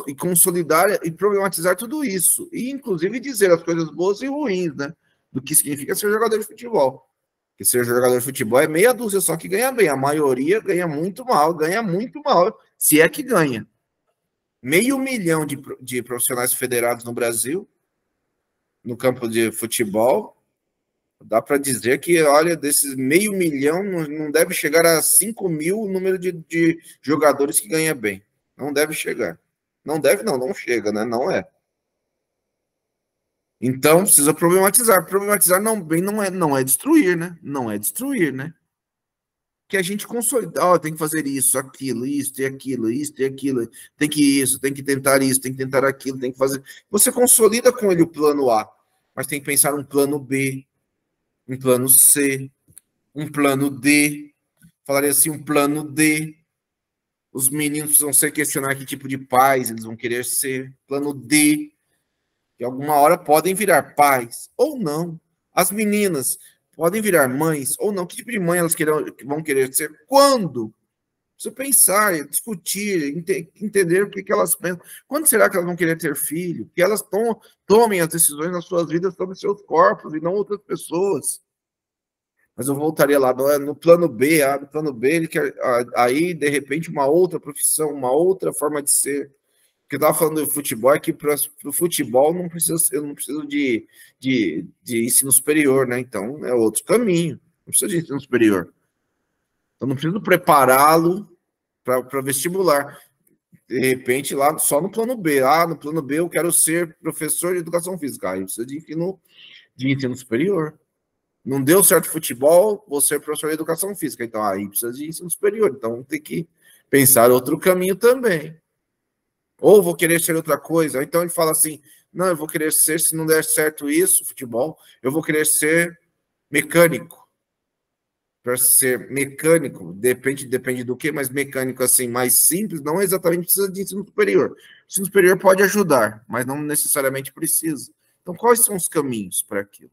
E consolidar e problematizar tudo isso. E, inclusive, dizer as coisas boas e ruins, né? Do que significa ser jogador de futebol. Porque ser jogador de futebol é meia dúzia só que ganha bem. A maioria ganha muito mal, se é que ganha. 500 mil de profissionais federados no Brasil, no campo de futebol. Dá para dizer que, olha, desses 500 mil, não deve chegar a 5 mil o número de jogadores que ganha bem. Não deve chegar. Não deve, não chega, né? Não é. Então, precisa problematizar. Problematizar não é destruir, né? Não é destruir, né? Que a gente consolida, tem que fazer isso, aquilo, isso e aquilo, isso e aquilo, tem que isso, tem que tentar isso, tem que tentar aquilo, tem que fazer. Você consolida com ele o plano A, mas tem que pensar um plano B, um plano C, um plano D. Falaria assim, um plano D. Os meninos precisam ser questionar que tipo de pais eles vão querer ser. Plano D. Que alguma hora podem virar pais ou não. As meninas podem virar mães ou não. Que tipo de mãe elas vão querer ser? Quando? Precisa pensar, discutir, entender o que elas pensam. Quando será que elas vão querer ter filho? Que elas tomem as decisões nas suas vidas sobre seus corpos e não outras pessoas. Mas eu voltaria lá no plano B. No plano B, ele quer aí, de repente, uma outra profissão, uma outra forma de ser. O que eu estava falando do futebol é que para o futebol eu não preciso de ensino superior, né? Então é outro caminho. Não precisa de ensino superior. Eu não preciso prepará-lo para vestibular. De repente, lá só no plano B. No plano B eu quero ser professor de educação física. Aí precisa de ensino superior. Não deu certo futebol, vou ser professor de educação física. Então, aí precisa de ensino superior. Então, tem que pensar outro caminho também. Ou vou querer ser outra coisa. Então, ele fala assim, não, eu vou querer ser, se não der certo isso, futebol, eu vou querer ser mecânico. Para ser mecânico, depende do que, mas mecânico assim, mais simples, não exatamente precisa de ensino superior. O ensino superior pode ajudar, mas não necessariamente precisa. Então, quais são os caminhos para aquilo?